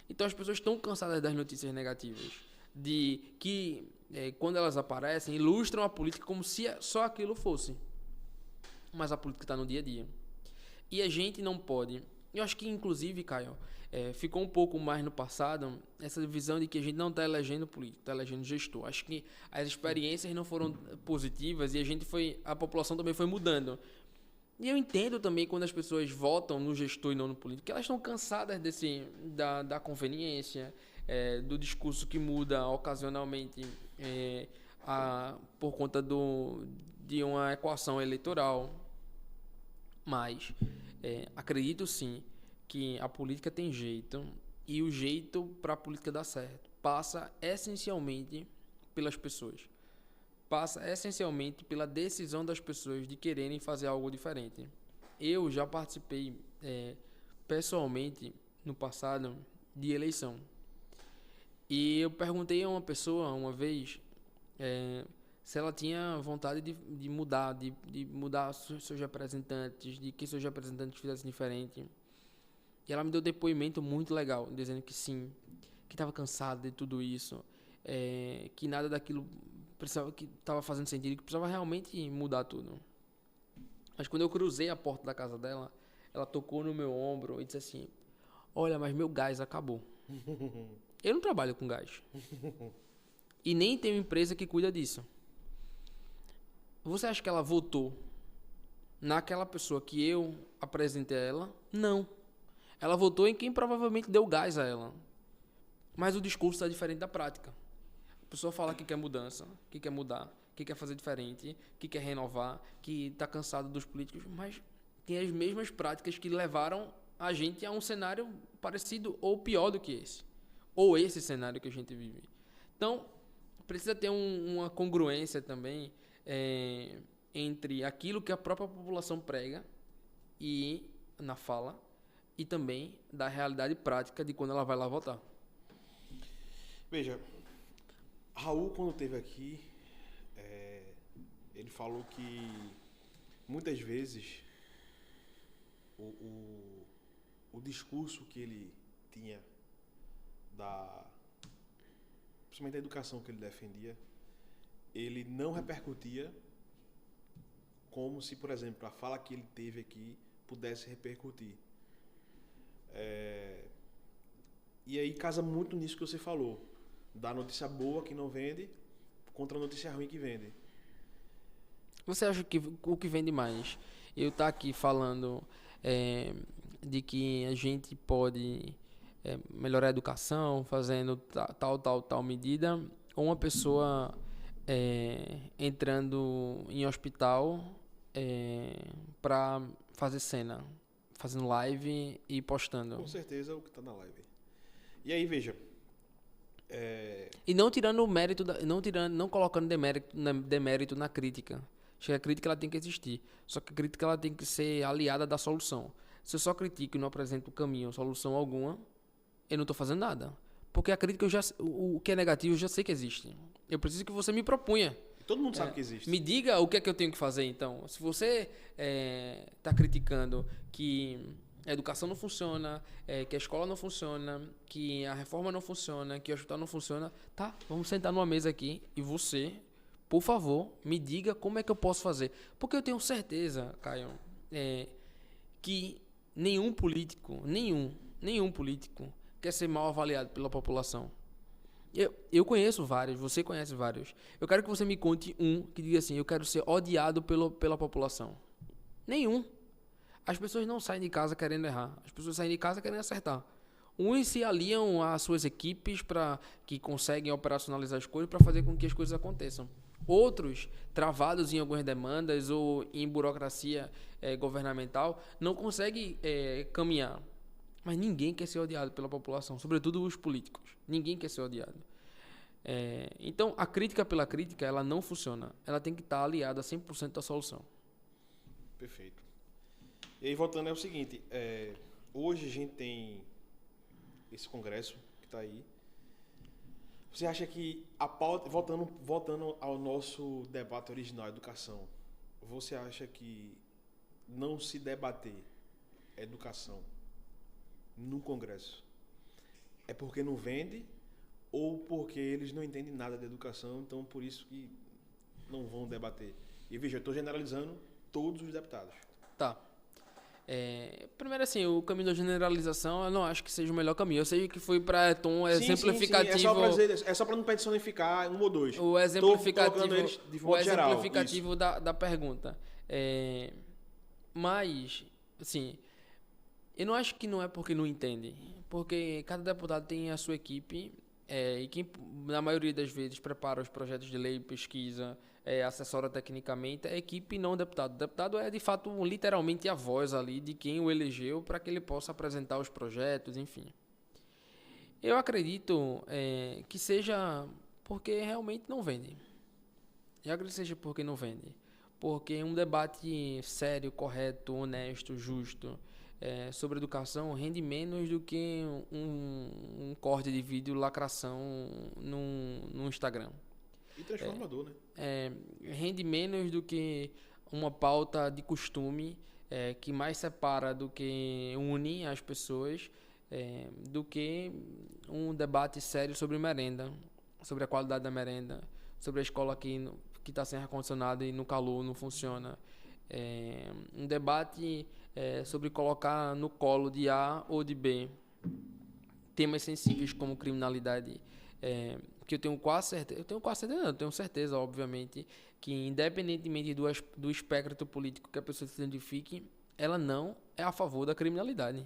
Speaker 2: Então as pessoas estão cansadas das notícias negativas, de que quando elas aparecem, ilustram a política como se só aquilo fosse. Mas a política está no dia a dia. E a gente não pode... Eu acho que, inclusive, Caio, ficou um pouco mais no passado essa visão de que a gente não está elegendo político, está elegendo gestor. Acho que as experiências não foram positivas e a população também foi mudando. E eu entendo também quando as pessoas votam no gestor e não no político, que elas estão cansadas da conveniência, do discurso que muda ocasionalmente por conta de uma equação eleitoral. Mas acredito sim que a política tem jeito, e o jeito para a política dar certo passa essencialmente pelas pessoas. Passa essencialmente pela decisão das pessoas de quererem fazer algo diferente. Eu já participei pessoalmente no passado de eleição. E eu perguntei a uma pessoa uma vez se ela tinha vontade de mudar, de mudar seus representantes, de que seus representantes fizessem diferente. E ela me deu um depoimento muito legal, dizendo que sim, que estava cansada de tudo isso, que nada daquilo que estava fazendo sentido, que precisava realmente mudar tudo. Mas quando eu cruzei a porta da casa dela, ela tocou no meu ombro e disse assim: olha, mas meu gás acabou. Eu não trabalho com gás. E nem tenho empresa que cuida disso. Você acha que ela votou naquela pessoa que eu apresentei a ela? Não. Ela votou em quem provavelmente deu gás a ela. Mas o discurso está diferente da prática. A pessoa fala que quer mudança, que quer mudar, que quer fazer diferente, que quer renovar, que está cansado dos políticos, mas tem as mesmas práticas que levaram a gente a um cenário parecido ou pior do que esse. Ou esse cenário que a gente vive. Então, precisa ter uma congruência também entre aquilo que a própria população prega e na fala, e também da realidade prática de quando ela vai lá votar.
Speaker 1: Veja, Raul, quando esteve aqui, ele falou que muitas vezes o discurso que ele tinha principalmente da educação que ele defendia, ele não repercutia como se, por exemplo, a fala que ele teve aqui pudesse repercutir. E aí casa muito nisso que você falou, da notícia boa que não vende contra a notícia ruim que vende.
Speaker 2: Você acha que o que vende mais? Eu estar aqui falando de que a gente pode melhorar a educação fazendo tal medida, ou uma pessoa entrando em hospital pra fazer cena, fazendo live e postando.
Speaker 1: Com certeza o que tá na live. E aí, veja.
Speaker 2: E não tirando o mérito, não colocando demérito na crítica. Acho que a crítica ela tem que existir. Só que a crítica ela tem que ser aliada da solução. Se eu só critico e não apresento caminho, solução alguma, eu não estou fazendo nada. Porque a crítica, o que é negativo, eu já sei que existe. Eu preciso que você me proponha.
Speaker 1: Todo mundo sabe que existe.
Speaker 2: Me diga o que é que eu tenho que fazer, então. Se você está criticando que a educação não funciona, que a escola não funciona, que a reforma não funciona, que o hospital não funciona, tá, vamos sentar numa mesa aqui e você, por favor, me diga como é que eu posso fazer. Porque eu tenho certeza, Caio, que nenhum político quer ser mal avaliado pela população. Eu conheço vários, você conhece vários. Eu quero que você me conte um que diga assim, eu quero ser odiado pela população. Nenhum. As pessoas não saem de casa querendo errar. As pessoas saem de casa querendo acertar. Uns se aliam às suas equipes que conseguem operacionalizar as coisas para fazer com que as coisas aconteçam. Outros, travados em algumas demandas ou em burocracia governamental, não conseguem caminhar. Mas ninguém quer ser odiado pela população, sobretudo os políticos. Ninguém quer ser odiado. Então, a crítica pela crítica, ela não funciona. Ela tem que estar aliada a 100% da solução.
Speaker 1: Perfeito. E aí, voltando, é o seguinte. Hoje a gente tem esse congresso que está aí. Você acha que a pauta... Voltando ao nosso debate original, educação. Você acha que não se debater educação no Congresso é porque não vende ou porque eles não entendem nada de educação, então por isso que não vão debater? E veja, eu estou generalizando todos os deputados.
Speaker 2: Tá. Primeiro assim, o caminho da generalização eu não acho que seja o melhor caminho. Eu sei que foi para tom exemplificativo.
Speaker 1: Sim. É só para não personificar um ou dois.
Speaker 2: O exemplificativo,
Speaker 1: de modo geral,
Speaker 2: da pergunta. Mas, assim, eu não acho que não é porque não entende. Porque cada deputado tem a sua equipe e quem, na maioria das vezes, prepara os projetos de lei, pesquisa, assessora tecnicamente, é a equipe e não o deputado. O deputado é, de fato, literalmente a voz ali de quem o elegeu para que ele possa apresentar os projetos, enfim. Eu acredito que seja porque realmente não vende. Eu acredito que seja porque não vende. Porque um debate sério, correto, honesto, justo sobre educação rende menos do que um corte de vídeo lacração no Instagram.
Speaker 1: E transformador, né?
Speaker 2: Rende menos do que uma pauta de costume que mais separa do que une as pessoas, do que um debate sério sobre merenda, sobre a qualidade da merenda, sobre a escola que está sem ar-condicionado e no calor não funciona. Um debate sobre colocar no colo de A ou de B temas sensíveis como criminalidade, que eu tenho certeza, obviamente, que independentemente do espectro político que a pessoa se identifique, ela não é a favor da criminalidade.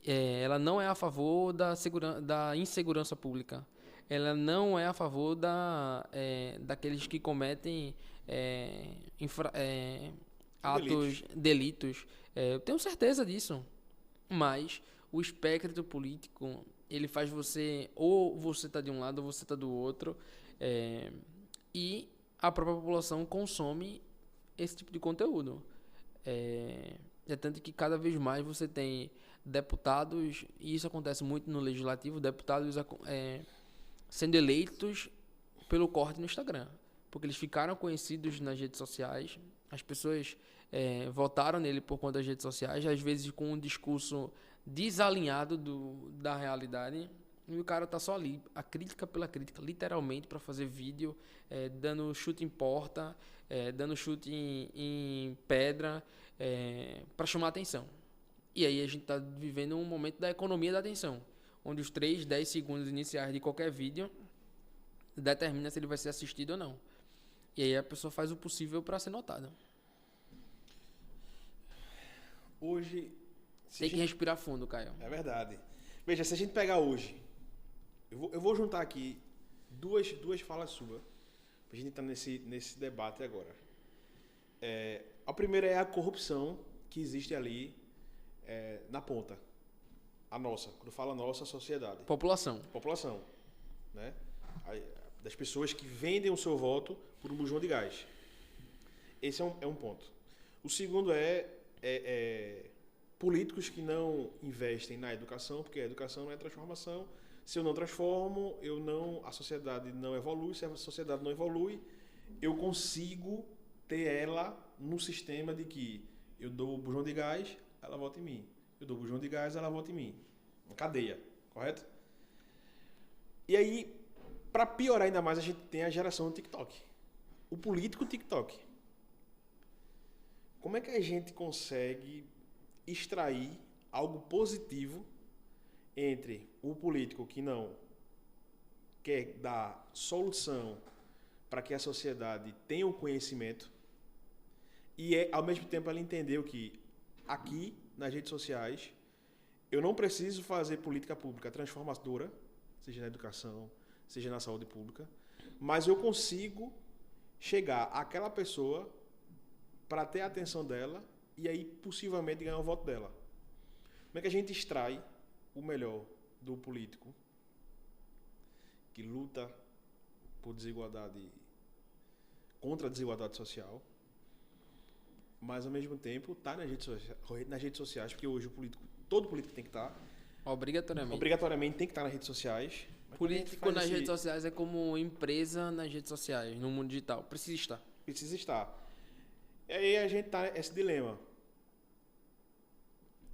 Speaker 2: Ela não é a favor da insegurança pública. Ela não é a favor daqueles que cometem delitos. Eu tenho certeza disso. Mas o espectro político, ele faz ou você está de um lado ou você está do outro, e a própria população consome esse tipo de conteúdo. Tanto que cada vez mais você tem deputados, e isso acontece muito no legislativo, deputados sendo eleitos pelo corte no Instagram, porque eles ficaram conhecidos nas redes sociais, as pessoas votaram nele por conta das redes sociais, às vezes com um discurso desalinhado da realidade, e o cara tá só ali, a crítica pela crítica, literalmente, para fazer vídeo, dando chute em porta, dando chute em pedra, para chamar atenção. E aí a gente está vivendo um momento da economia da atenção, onde os 3, 10 segundos iniciais de qualquer vídeo determina se ele vai ser assistido ou não. E aí a pessoa faz o possível para ser notada.
Speaker 1: Hoje...
Speaker 2: Tem que respirar fundo, Caio.
Speaker 1: É verdade. Veja, se a gente pegar hoje... Eu vou juntar aqui duas falas suas, pra gente entrar nesse debate agora. A primeira é a corrupção que existe ali na ponta. A nossa, quando fala nossa, a sociedade.
Speaker 2: População.
Speaker 1: População, né? Das pessoas que vendem o seu voto por um bujão de gás. Esse é um ponto. O segundo é políticos que não investem na educação, porque a educação não é transformação. Se eu não transformo, a sociedade não evolui. Se a sociedade não evolui, eu consigo ter ela no sistema de que eu dou o bujão de gás, ela vota em mim. Eu dou o bujão de gás, ela vota em mim. Uma cadeia, correto? E aí, para piorar ainda mais, a gente tem a geração do TikTok. O político TikTok. Como é que a gente consegue extrair algo positivo entre o político que não quer dar solução para que a sociedade tenha o conhecimento e, ao mesmo tempo, ela entendeu que aqui, nas redes sociais, eu não preciso fazer política pública transformadora, seja na educação, seja na saúde pública, mas eu consigo chegar àquela pessoa para ter a atenção dela e aí possivelmente ganhar o voto dela. Como é que a gente extrai o melhor do político que luta por desigualdade, contra a desigualdade social, mas ao mesmo tempo está nas redes sociais, porque hoje todo político tem que estar. Obrigatoriamente tem que estar nas redes sociais.
Speaker 2: Político nas redes sociais é como empresa nas redes sociais, no mundo digital. Precisa estar.
Speaker 1: Precisa estar. E aí a gente está nesse dilema.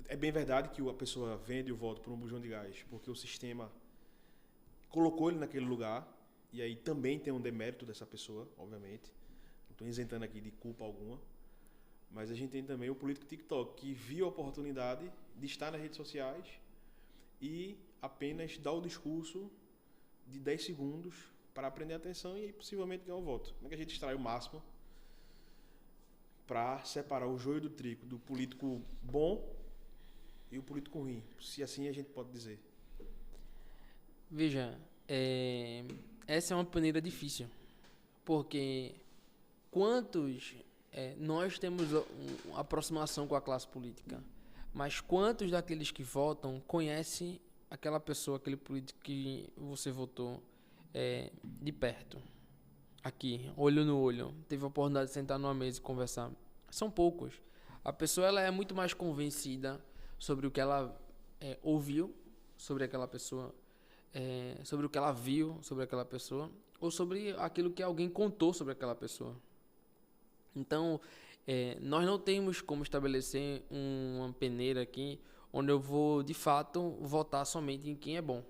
Speaker 1: É bem verdade que a pessoa vende o voto por um bujão de gás, porque o sistema colocou ele naquele lugar, e aí também tem um demérito dessa pessoa, obviamente. Não estou isentando aqui de culpa alguma. Mas a gente tem também o político TikTok, que viu a oportunidade de estar nas redes sociais e apenas dar o discurso de 10 segundos para prender a atenção e aí possivelmente ganhar o voto. Como é que a gente extrai o máximo para separar o joio do trigo do político bom e o político ruim? Se assim a gente pode dizer.
Speaker 2: Veja, essa é uma peneira difícil, porque nós temos uma aproximação com a classe política, mas quantos daqueles que votam conhecem aquela pessoa, aquele político que você votou de perto, aqui, olho no olho, teve a oportunidade de sentar numa mesa e conversar? São poucos. A pessoa ela é muito mais convencida sobre o que ela ouviu sobre aquela pessoa, sobre o que ela viu sobre aquela pessoa, ou sobre aquilo que alguém contou sobre aquela pessoa. Então, nós não temos como estabelecer uma peneira aqui onde eu vou, de fato, votar somente em quem é bom,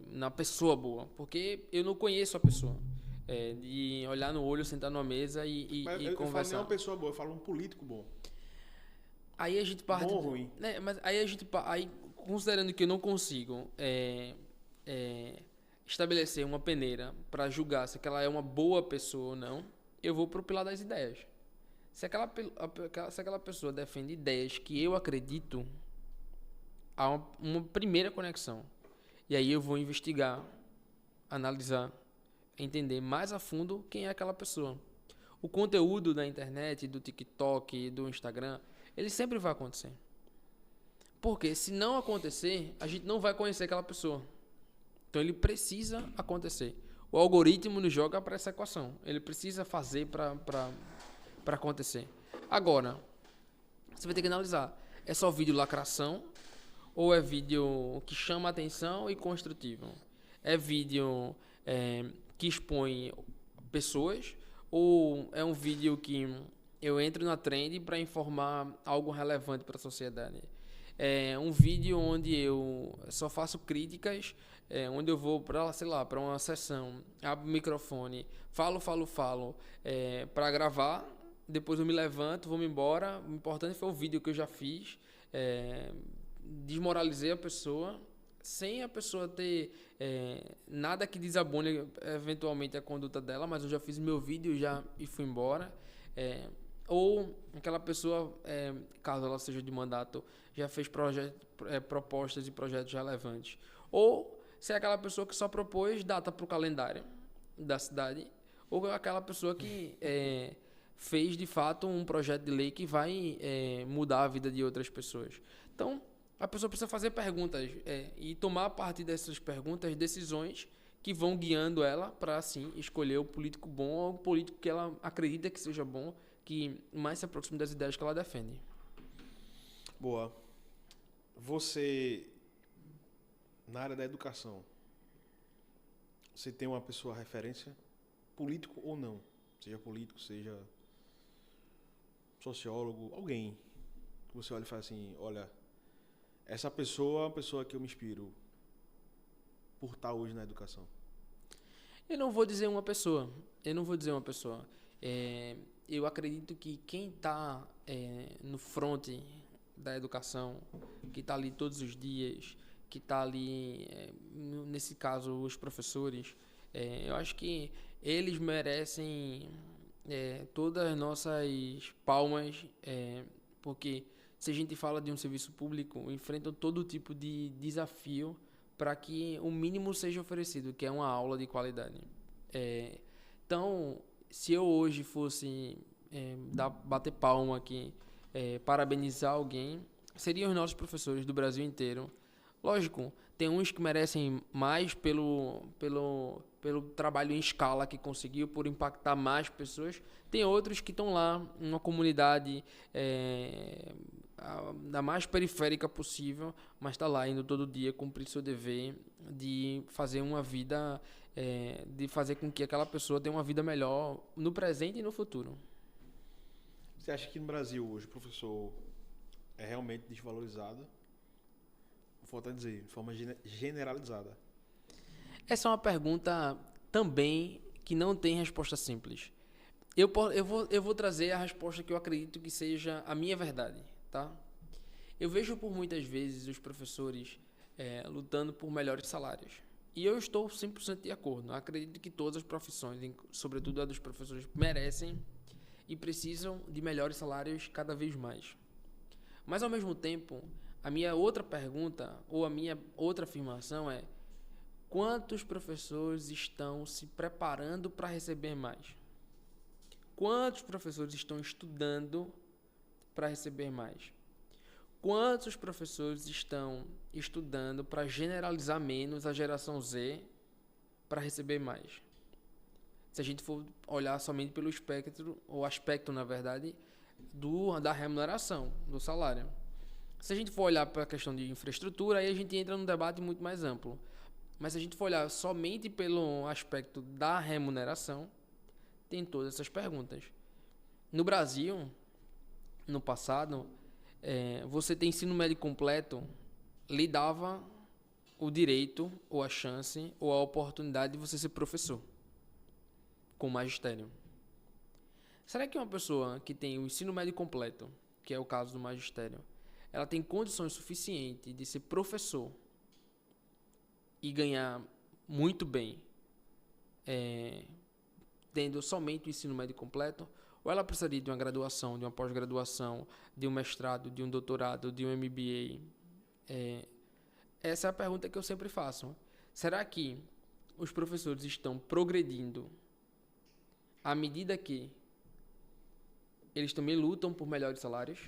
Speaker 2: na pessoa boa, porque eu não conheço a pessoa. De olhar no olho, sentar numa mesa e
Speaker 1: conversar. Eu falo nem uma pessoa boa, eu falo um político bom.
Speaker 2: Aí a gente parte...
Speaker 1: Bom ou ruim?
Speaker 2: Mas aí considerando que eu não consigo estabelecer uma peneira para julgar se aquela é uma boa pessoa ou não, eu vou pro pilar das ideias. Se aquela pessoa defende ideias que eu acredito, há uma primeira conexão. E aí eu vou investigar, analisar, entender mais a fundo quem é aquela pessoa. O conteúdo da internet, do TikTok, do Instagram, ele sempre vai acontecer. Porque se não acontecer, a gente não vai conhecer aquela pessoa. Então ele precisa acontecer. O algoritmo nos joga para essa equação. Ele precisa fazer para acontecer. Agora, você vai ter que analisar. É só vídeo lacração? Ou é vídeo que chama atenção e construtivo? É vídeo que expõe pessoas? Ou é um vídeo que eu entro na trend para informar algo relevante para a sociedade? É um vídeo onde eu só faço críticas, onde eu vou para, sei lá, para uma sessão, abro o microfone, falo, para gravar, depois eu me levanto, vou-me embora. O importante foi o vídeo que eu já fiz, desmoralizei a pessoa, sem a pessoa ter nada que desabone eventualmente a conduta dela, mas eu já fiz meu vídeo e fui embora. Ou aquela pessoa, caso ela seja de mandato, já fez propostas e projetos relevantes. Ou se é aquela pessoa que só propôs data para o calendário da cidade, ou aquela pessoa que fez de fato um projeto de lei que vai mudar a vida de outras pessoas. Então, a pessoa precisa fazer perguntas e tomar a partir dessas perguntas decisões que vão guiando ela para, assim, escolher o político bom ou o político que ela acredita que seja bom, que mais se aproxime das ideias que ela defende.
Speaker 1: Boa. Você, na área da educação, você tem uma pessoa referência, político ou não? Seja político, seja sociólogo, alguém que você olha e fala assim, olha, essa pessoa é uma pessoa que eu me inspiro por estar hoje na educação.
Speaker 2: Eu não vou dizer uma pessoa. Eu acredito que quem está no front da educação, que está ali todos os dias, que está ali, nesse caso, os professores, eu acho que eles merecem todas as nossas palmas, porque se a gente fala de um serviço público, enfrentam todo tipo de desafio para que o mínimo seja oferecido, que é uma aula de qualidade. Então, se eu hoje fosse bater palma aqui, parabenizar alguém, seriam os nossos professores do Brasil inteiro. Lógico, tem uns que merecem mais pelo trabalho em escala que conseguiu, por impactar mais pessoas. Tem outros que estão lá, numa comunidade da mais periférica possível, mas está lá indo todo dia cumprir seu dever de fazer uma vida, de fazer com que aquela pessoa tenha uma vida melhor no presente e no futuro.
Speaker 1: Você acha que no Brasil hoje o professor é realmente desvalorizado? Falta dizer, de forma generalizada.
Speaker 2: Essa é uma pergunta também que não tem resposta simples. Eu vou trazer a resposta que eu acredito que seja a minha verdade, tá? Eu vejo por muitas vezes os professores lutando por melhores salários. E eu estou 100% de acordo. Eu acredito que todas as profissões, sobretudo a dos professores, merecem e precisam de melhores salários cada vez mais. Mas, ao mesmo tempo, a minha outra pergunta, ou a minha outra afirmação é: quantos professores estão se preparando para receber mais? Quantos professores estão estudando para receber mais? Quantos professores estão estudando para generalizar menos a geração Z para receber mais? Se a gente for olhar somente pelo espectro, ou aspecto, na verdade, da remuneração, do salário. Se a gente for olhar para a questão de infraestrutura, aí a gente entra num debate muito mais amplo. Mas se a gente for olhar somente pelo aspecto da remuneração, tem todas essas perguntas. No Brasil, no passado, você ter ensino médio completo lhe dava o direito, ou a chance, ou a oportunidade de você ser professor, com magistério. Será que uma pessoa que tem o ensino médio completo, que é o caso do magistério, ela tem condições suficientes de ser professor e ganhar muito bem, tendo somente o ensino médio completo, ou ela precisaria de uma graduação, de uma pós-graduação, de um mestrado, de um doutorado, de um MBA? Essa é a pergunta que eu sempre faço. Será que os professores estão progredindo à medida que eles também lutam por melhores salários?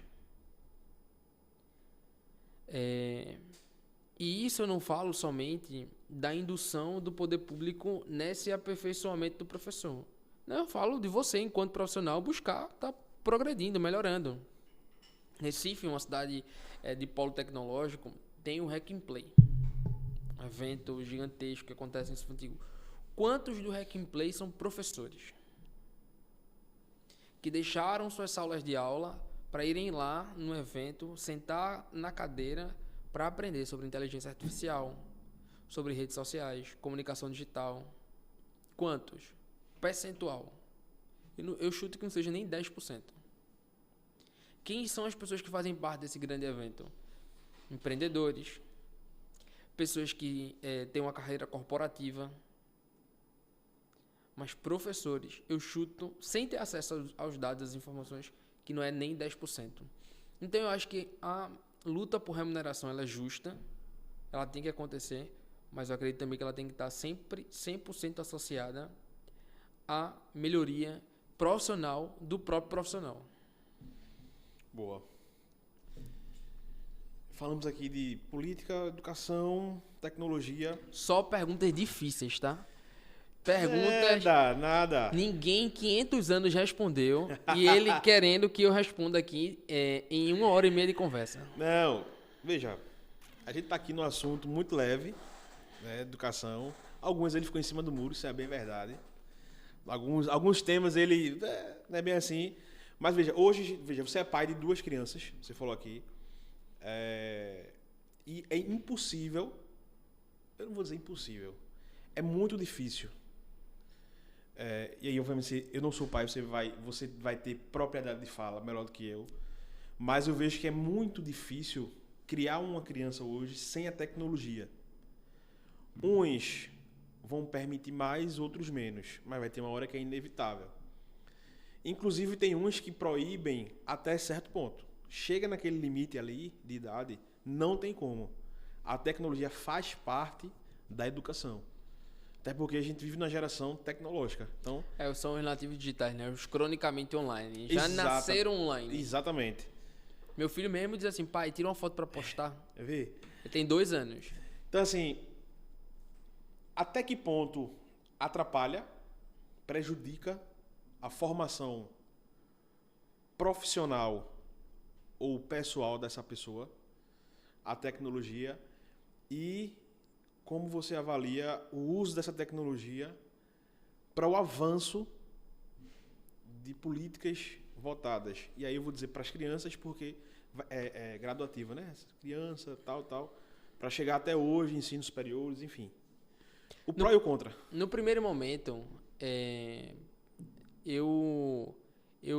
Speaker 2: E isso eu não falo somente da indução do poder público nesse aperfeiçoamento do professor. Não, eu falo de você, enquanto profissional, buscar estar progredindo, melhorando. Recife, uma cidade de polo tecnológico, tem o Hack and Play, um evento gigantesco que acontece nesse antigo. Quantos do Hack and Play são professores que deixaram suas salas de aula para irem lá no evento, sentar na cadeira para aprender sobre inteligência artificial, sobre redes sociais, comunicação digital? Quantos? Percentual. Eu chuto que não seja nem 10%. Quem são as pessoas que fazem parte desse grande evento? Empreendedores, pessoas que têm uma carreira corporativa, mas professores, eu chuto, sem ter acesso aos dados, às informações, que não é nem 10%. Então eu acho que a luta por remuneração ela é justa, ela tem que acontecer, mas eu acredito também que ela tem que estar sempre 100% associada à melhoria profissional do próprio profissional.
Speaker 1: Boa. Falamos aqui de política, educação, tecnologia.
Speaker 2: Só perguntas difíceis, tá? Perguntas...
Speaker 1: Nada.
Speaker 2: Ninguém 500 anos respondeu e ele querendo que eu responda aqui em 1h30 de conversa.
Speaker 1: Não, veja, a gente tá aqui num assunto muito leve, né, educação. Alguns ele ficou em cima do muro, isso é bem verdade. Alguns temas ele não é bem assim. Mas veja, hoje, você é pai de 2 crianças, você falou aqui. E é impossível, eu não vou dizer impossível, é muito difícil. E aí, obviamente, eu não sou pai, você vai ter propriedade de fala melhor do que eu. Mas eu vejo que é muito difícil criar uma criança hoje sem a tecnologia. Uns vão permitir mais, outros menos, mas vai ter uma hora que é inevitável. Inclusive, tem uns que proíbem até certo ponto. Chega naquele limite ali de idade, não tem como. A tecnologia faz parte da educação. Até porque a gente vive numa geração tecnológica. Então,
Speaker 2: são os nativos digitais, né? Os cronicamente online. Já nasceram online.
Speaker 1: Exatamente.
Speaker 2: Meu filho mesmo diz assim, pai, tira uma foto para postar.
Speaker 1: Ele
Speaker 2: tem 2 anos.
Speaker 1: Então, assim, até que ponto atrapalha, prejudica a formação profissional ou pessoal dessa pessoa, a tecnologia, e como você avalia o uso dessa tecnologia para o avanço de políticas votadas. E aí eu vou dizer para as crianças, porque é graduativa, né? Criança, tal, para chegar até hoje, ensinos superiores, enfim. O pró e o contra.
Speaker 2: No primeiro momento, eu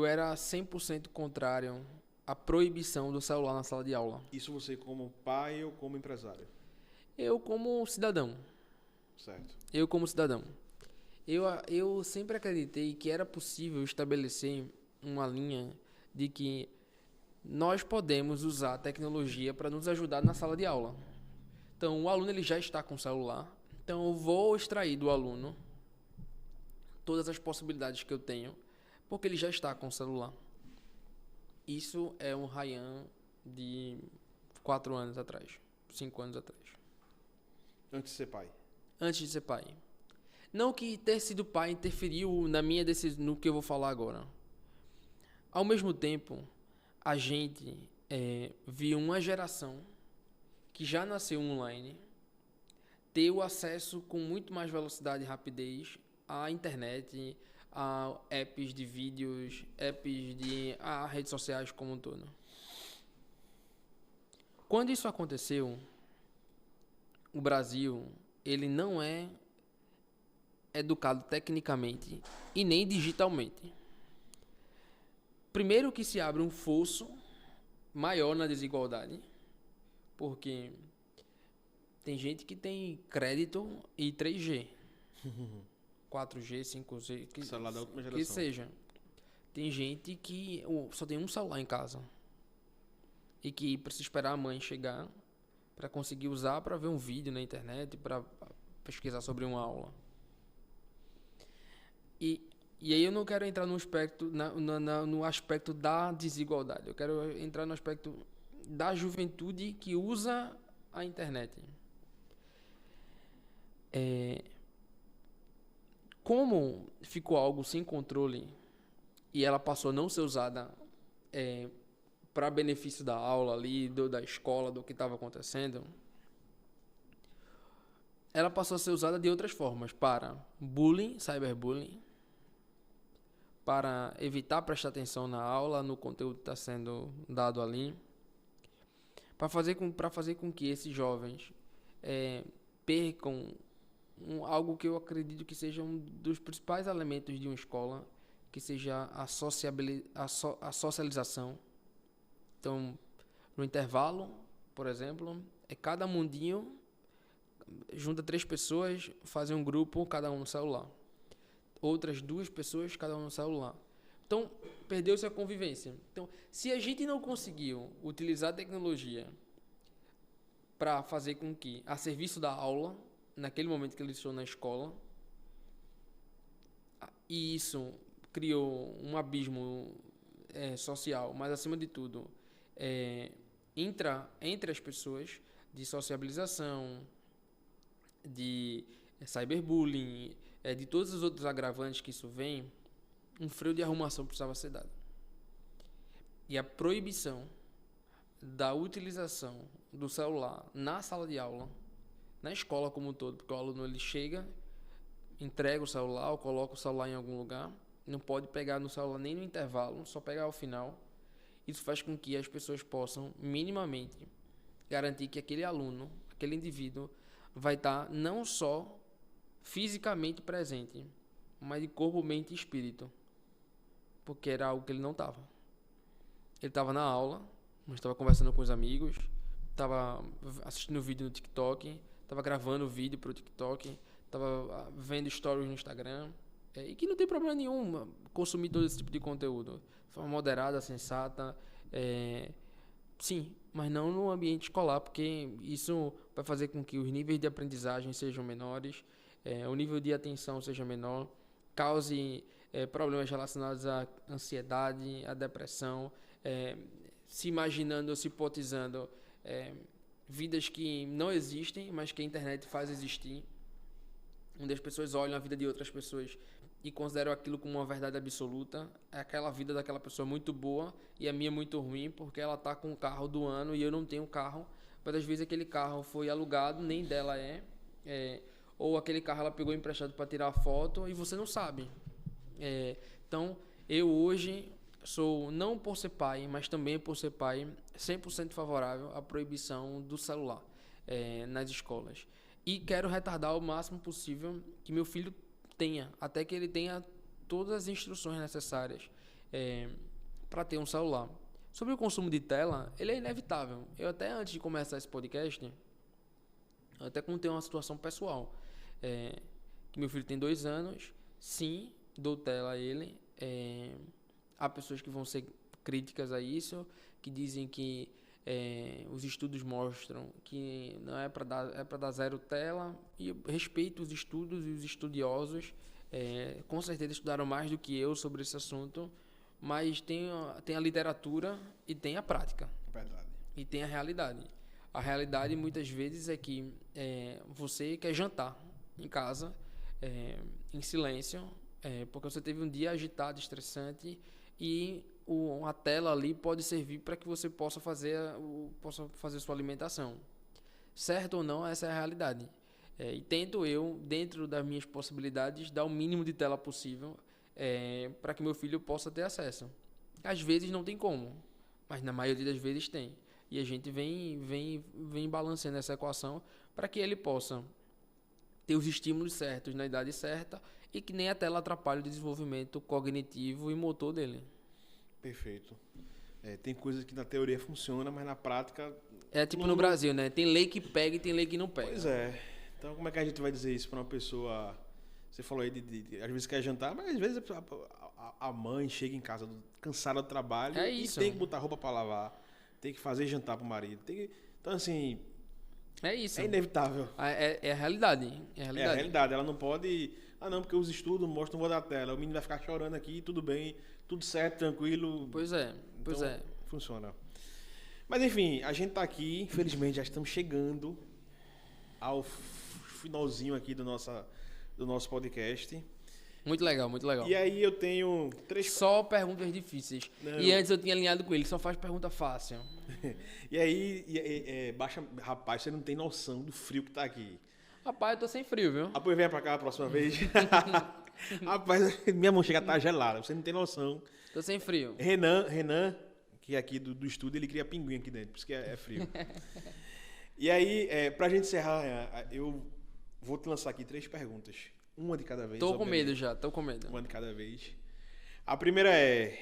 Speaker 2: era 100% contrário à proibição do celular na sala de aula.
Speaker 1: Isso você como pai ou como empresário?
Speaker 2: Eu como cidadão.
Speaker 1: Certo.
Speaker 2: Eu como cidadão. Eu sempre acreditei que era possível estabelecer uma linha de que nós podemos usar a tecnologia para nos ajudar na sala de aula. Então, o aluno ele já está com o celular. Então, eu vou extrair do aluno todas as possibilidades que eu tenho, porque ele já está com o celular. Isso é um Ryan de 4 anos atrás, 5 anos atrás.
Speaker 1: Antes de ser pai.
Speaker 2: Antes de ser pai. Não que ter sido pai interferiu na minha decisão, no que eu vou falar agora. Ao mesmo tempo, a gente viu uma geração que já nasceu online ter o acesso com muito mais velocidade e rapidez à internet, a apps de vídeos, a redes sociais como um todo. Quando isso aconteceu, o Brasil, ele não é educado tecnicamente e nem digitalmente. Primeiro que se abre um fosso maior na desigualdade, porque tem gente que tem crédito e 3G, 4G, 5G,
Speaker 1: celular da última geração.
Speaker 2: Que seja. Tem gente que só tem um celular em casa e que precisa esperar a mãe chegar para conseguir usar para ver um vídeo na internet, para pesquisar sobre uma aula. E aí eu não quero entrar no aspecto, no aspecto da desigualdade. Eu quero entrar no aspecto da juventude que usa a internet. Como ficou algo sem controle e ela passou a não ser usada para benefício da aula ali, da escola, do que estava acontecendo, ela passou a ser usada de outras formas, para bullying, cyberbullying, para evitar prestar atenção na aula, no conteúdo que está sendo dado ali, para fazer com que esses jovens percam algo que eu acredito que seja um dos principais elementos de uma escola, que seja a socialização. Então, no intervalo, por exemplo, cada mundinho junta 3 pessoas, fazem um grupo, cada um no celular. Outras 2 pessoas, cada um no celular. Então, perdeu-se a convivência. Então, se a gente não conseguiu utilizar a tecnologia para fazer com que, a serviço da aula, naquele momento que ele estou na escola, e isso criou um abismo social, mas acima de tudo, entre as pessoas de sociabilização, de cyberbullying, de todos os outros agravantes que isso vem, um freio de arrumação precisava ser dado. E a proibição da utilização do celular na sala de aula, na escola como um todo, porque o aluno ele chega, entrega o celular ou coloca o celular em algum lugar, não pode pegar no celular nem no intervalo, só pegar ao final. Isso faz com que as pessoas possam minimamente garantir que aquele aluno, aquele indivíduo, vai estar não só fisicamente presente, mas de corpo, mente e espírito. Porque era algo que ele não estava. Ele estava na aula, mas estava conversando com os amigos, estava assistindo vídeo no TikTok, estava gravando vídeo para o TikTok, estava vendo stories no Instagram. E que não tem problema nenhum consumir todo esse tipo de conteúdo. De forma moderada, sensata. Sim, mas não no ambiente escolar, porque isso vai fazer com que os níveis de aprendizagem sejam menores, o nível de atenção seja menor, cause problemas relacionados à ansiedade, à depressão, se imaginando ou se hipotizando vidas que não existem, mas que a internet faz existir, onde as pessoas olham a vida de outras pessoas e consideram aquilo como uma verdade absoluta. Aquela vida daquela pessoa é muito boa e a minha é muito ruim porque ela está com o carro do ano e eu não tenho carro, mas às vezes aquele carro foi alugado, nem dela ou aquele carro ela pegou emprestado para tirar foto e você não sabe. Então, eu hoje sou, não por ser pai, mas também por ser pai, 100% favorável à proibição do celular nas escolas. E quero retardar o máximo possível que meu filho tenha, até que ele tenha todas as instruções necessárias para ter um celular. Sobre o consumo de tela, ele é inevitável. Eu até antes de começar esse podcast, eu até contei uma situação pessoal. Que meu filho tem 2 anos, sim, dou tela a ele. Há pessoas que vão ser críticas a isso, que dizem que os estudos mostram que não é para dar 0 tela, e eu respeito os estudos e os estudiosos, com certeza estudaram mais do que eu sobre esse assunto, mas tem a literatura e tem a prática.
Speaker 1: Verdade.
Speaker 2: E tem a realidade. A realidade muitas vezes é que você quer jantar em casa, em silêncio, porque você teve um dia agitado, estressante, e a tela ali pode servir para que você possa fazer sua alimentação. Certo ou não, essa é a realidade. E tento eu, dentro das minhas possibilidades, dar o mínimo de tela possível para que meu filho possa ter acesso. Às vezes não tem como, mas na maioria das vezes tem. E a gente vem balanceando essa equação para que ele possa ter os estímulos certos na idade certa e que nem a tela atrapalhe o desenvolvimento cognitivo e motor dele.
Speaker 1: Perfeito. Tem coisas que na teoria funcionam, mas na prática...
Speaker 2: No Brasil, né? Tem lei que pega e tem lei que não pega.
Speaker 1: Pois é. Então como é que a gente vai dizer isso para uma pessoa... Você falou aí às vezes quer jantar, mas às vezes a mãe chega em casa cansada do trabalho e tem que botar roupa para lavar, tem que fazer jantar pro marido. Então assim...
Speaker 2: É isso.
Speaker 1: É inevitável.
Speaker 2: É a realidade.
Speaker 1: É a realidade. Ela não pode... não, porque os estudos mostram, não vou dar tela. O menino vai ficar chorando aqui, tudo bem, tudo certo, tranquilo.
Speaker 2: Pois é.
Speaker 1: Funciona. Mas enfim, a gente tá aqui, infelizmente já estamos chegando ao finalzinho aqui do nosso podcast.
Speaker 2: Muito legal, muito legal.
Speaker 1: E aí eu tenho 3...
Speaker 2: Só perguntas difíceis. Não. E antes eu tinha alinhado com ele, só faz pergunta fácil.
Speaker 1: E aí, rapaz, você não tem noção do frio que tá aqui.
Speaker 2: Rapaz, eu tô sem frio, viu?
Speaker 1: Depois vem pra cá a próxima vez. Rapaz, minha mão chega a estar gelada, você não tem noção.
Speaker 2: Tô sem frio.
Speaker 1: Renan, que é aqui do estúdio, ele cria pinguim aqui dentro, por isso que é frio. E aí, pra gente encerrar, eu vou te lançar aqui 3 perguntas. Uma de cada vez.
Speaker 2: Tô com medo já, tô com medo.
Speaker 1: Uma de cada vez. A primeira é: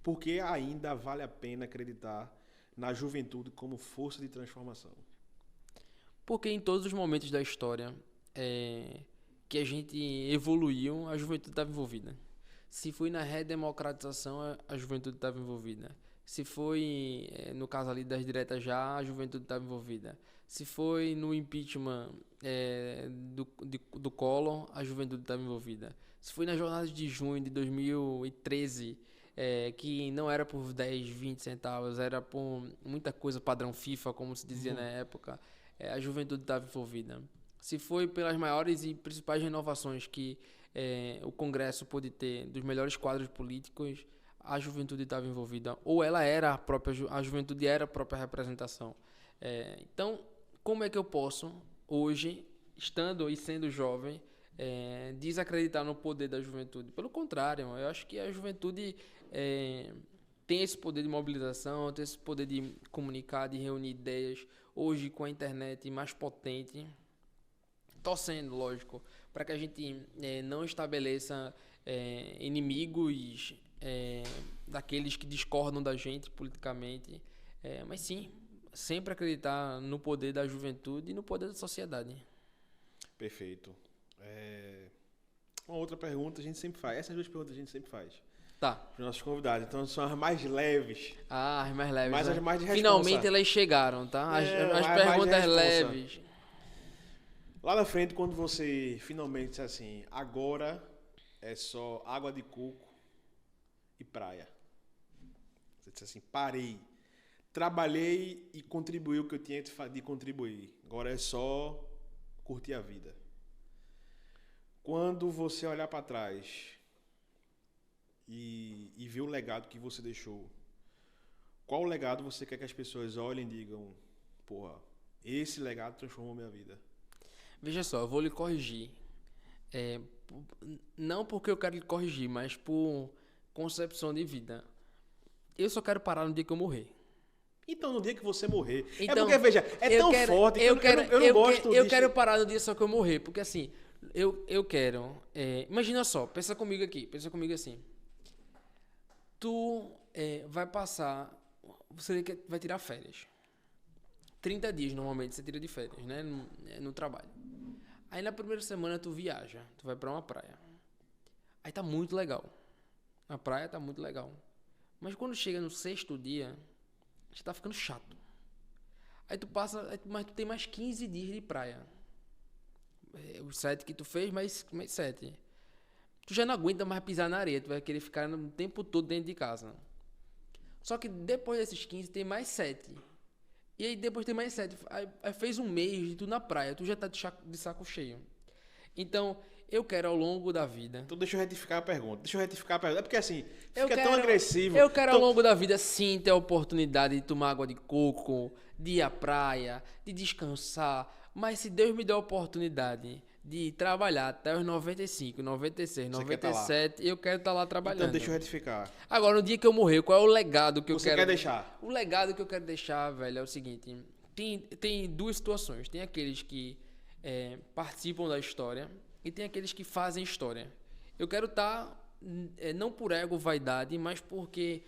Speaker 1: por que ainda vale a pena acreditar na juventude como força de transformação?
Speaker 2: Porque em todos os momentos da história que a gente evoluiu, a juventude estava envolvida. Se foi na redemocratização, a juventude estava envolvida. Se foi, no caso ali das diretas já, a juventude estava envolvida. Se foi no impeachment do Collor, a juventude estava envolvida. Se foi nas jornadas de junho de 2013, que não era por 10, 20 centavos, era por muita coisa padrão FIFA, como se dizia na época, a juventude estava envolvida. Se foi pelas maiores e principais renovações que o Congresso pôde ter, dos melhores quadros políticos, a juventude estava envolvida. Ou ela era a juventude era a própria representação. Então, como é que eu posso, hoje, estando e sendo jovem, desacreditar no poder da juventude? Pelo contrário, eu acho que a juventude tem esse poder de mobilização, tem esse poder de comunicar, de reunir ideias. Hoje, com a internet mais potente, torcendo, lógico, para que a gente não estabeleça inimigos daqueles que discordam da gente politicamente, mas sim, sempre acreditar no poder da juventude e no poder da sociedade.
Speaker 1: Perfeito. Uma outra pergunta a gente sempre faz. Essas duas perguntas a gente sempre faz.
Speaker 2: Tá.
Speaker 1: Para os nossos convidados. Então são as mais leves.
Speaker 2: Ah, as mais leves.
Speaker 1: Mas
Speaker 2: né?
Speaker 1: as mais de responsa.
Speaker 2: Finalmente elas chegaram, tá? As perguntas leves.
Speaker 1: Lá na frente, quando você finalmente disse assim, agora é só água de coco e praia. Você disse assim, parei. Trabalhei e contribuí o que eu tinha de contribuir. Agora é só curtir a vida. Quando você olhar para trás e ver o legado que você deixou, qual legado você quer que as pessoas olhem e digam, porra, esse legado transformou minha vida?
Speaker 2: Veja só, eu vou lhe corrigir. Não porque eu quero lhe corrigir, mas por concepção de vida. Eu só quero parar no dia que eu morrer.
Speaker 1: Então, no dia que você morrer.
Speaker 2: Então,
Speaker 1: porque, veja, tão forte que eu não gosto disso.
Speaker 2: Eu quero parar no dia só que eu morrer. Porque assim, eu quero. Imagina só, pensa comigo aqui. Pensa comigo assim. Tu vai passar. Você vai tirar férias. 30 dias normalmente você tira de férias, né? No trabalho. Aí na primeira semana tu viaja. Tu vai pra uma praia. Aí tá muito legal. A praia tá muito legal. Mas quando chega no 6º dia, já tá ficando chato. Aí tu passa, mas tu tem mais 15 dias de praia. Os 7 que tu fez, mais 7. Tu já não aguenta mais pisar na areia, tu vai querer ficar o tempo todo dentro de casa. Só que depois desses 15 tem mais 7. E aí depois tem mais 7. Aí fez um mês de tu na praia, tu já tá de saco cheio. Então, eu quero ao longo da vida...
Speaker 1: Então deixa eu retificar a pergunta. É porque assim, fica tão agressivo.
Speaker 2: Eu quero ao longo da vida sim ter a oportunidade de tomar água de coco, de ir à praia, de descansar. Mas se Deus me der a oportunidade de trabalhar até os 95, 96, 97, eu quero estar lá trabalhando.
Speaker 1: Então deixa eu retificar.
Speaker 2: Agora, no dia que eu morrer, qual é o legado que eu quero...
Speaker 1: Você quer deixar?
Speaker 2: O legado que eu quero deixar, velho, é o seguinte. Tem duas situações. Tem aqueles que participam da história e tem aqueles que fazem história. Eu quero estar, não por ego, vaidade, mas porque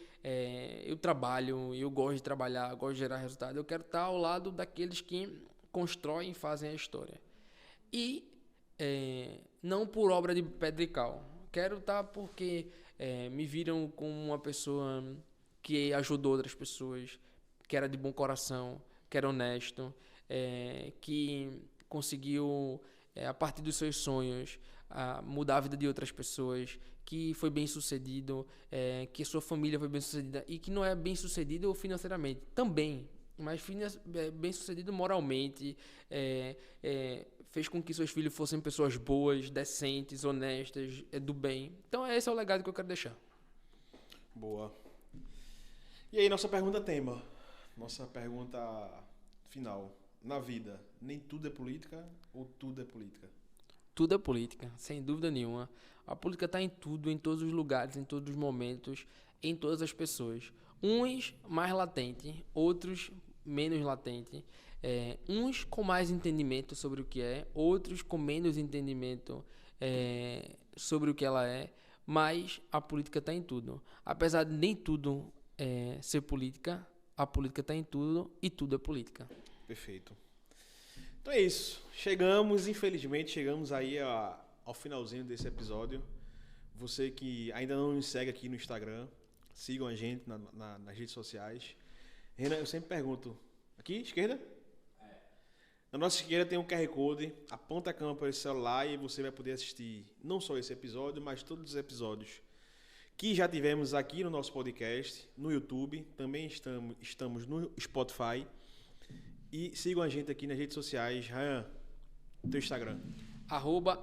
Speaker 2: eu trabalho, eu gosto de trabalhar, gosto de gerar resultado. Eu quero estar ao lado daqueles que constroem e fazem a história. E não por obra de pedra e cal. Quero estar porque me viram como uma pessoa que ajudou outras pessoas, que era de bom coração, que era honesto, que conseguiu, a partir dos seus sonhos, mudar a vida de outras pessoas, que foi bem sucedido, que a sua família foi bem sucedida e que não é bem sucedido financeiramente também, mas bem sucedido moralmente, fez com que seus filhos fossem pessoas boas, decentes, honestas, do bem. Então esse é o legado que eu quero deixar.
Speaker 1: Boa. E aí, nossa pergunta tema, nossa pergunta final. Na vida, nem tudo é política ou tudo é política?
Speaker 2: Tudo é política, sem dúvida nenhuma. A política está em tudo, em todos os lugares, em todos os momentos, em todas as pessoas. Uns mais latente, outros menos latente. Uns com mais entendimento sobre o que é, outros com menos entendimento sobre o que ela é. Mas a política está em tudo. Apesar de nem tudo ser política, a política está em tudo e tudo é política.
Speaker 1: Perfeito. Então é isso. Infelizmente, chegamos aí ao finalzinho desse episódio. Você que ainda não nos segue aqui no Instagram, sigam a gente nas redes sociais. Renan, eu sempre pergunto, aqui, esquerda? Na nossa esquerda tem um QR Code, aponta a câmera para esse celular e você vai poder assistir não só esse episódio, mas todos os episódios que já tivemos aqui no nosso podcast, no YouTube, também estamos no Spotify. E sigam a gente aqui nas redes sociais. Ryan, teu Instagram.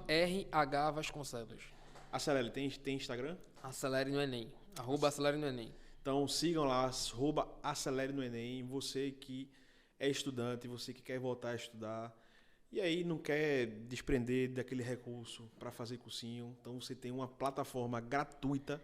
Speaker 2: @RH Vasconcelos.
Speaker 1: Acelere, tem Instagram?
Speaker 2: Acelere no Enem. @Acelere no Enem.
Speaker 1: Então sigam lá, @Acelere no Enem. Você que é estudante, você que quer voltar a estudar e aí não quer desprender daquele recurso para fazer cursinho. Então você tem uma plataforma gratuita,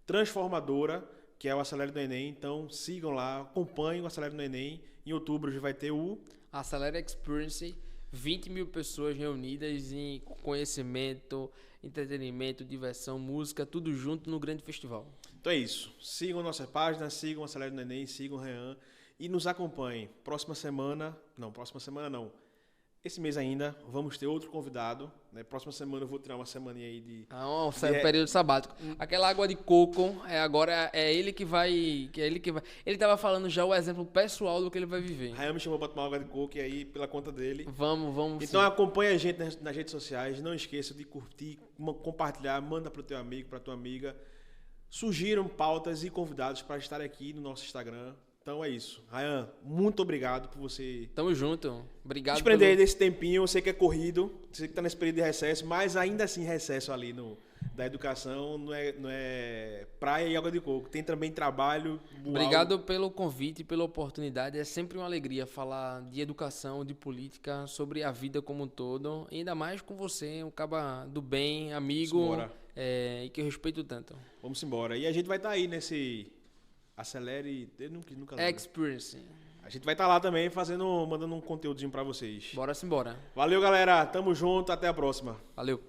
Speaker 1: transformadora, que é o Acelere no Enem. Então sigam lá, acompanhem o Acelere no Enem. Em outubro já vai ter o
Speaker 2: Acelere Experience, 20 mil pessoas reunidas em conhecimento, entretenimento, diversão, música, tudo junto no grande festival.
Speaker 1: Então é isso. Sigam nossas páginas, sigam o Acelere no Enem, sigam o Rean e nos acompanhem. Próxima semana não. Esse mês ainda vamos ter outro convidado, né? Próxima semana eu vou tirar uma semaninha aí de...
Speaker 2: Um período sabático. Aquela água de coco, agora é ele que vai... Ele tava falando já o exemplo pessoal do que ele vai viver.
Speaker 1: Rayan me chamou para tomar água de coco e aí pela conta dele.
Speaker 2: Vamos.
Speaker 1: Então acompanha a gente nas redes sociais, não esqueça de curtir, compartilhar, manda para o teu amigo, para tua amiga. Surgiram pautas e convidados para estar aqui no nosso Instagram. Então é isso. Rayan, muito obrigado por você...
Speaker 2: Tamo junto. Obrigado.
Speaker 1: Desprender desse tempinho. Eu sei que é corrido, você que está nesse período de recesso, mas ainda assim recesso ali da educação não é praia e água de coco. Tem também trabalho.
Speaker 2: Obrigado pelo convite e pela oportunidade. É sempre uma alegria falar de educação, de política, sobre a vida como um todo. E ainda mais com você, um cara do bem, amigo, e que eu respeito tanto.
Speaker 1: Vamos embora. E a gente vai estar aí nesse... Acelere... Eu nunca
Speaker 2: Experience.
Speaker 1: A gente vai estar lá também mandando um conteúdinho para vocês.
Speaker 2: Bora.
Speaker 1: Valeu, galera. Tamo junto. Até a próxima.
Speaker 2: Valeu.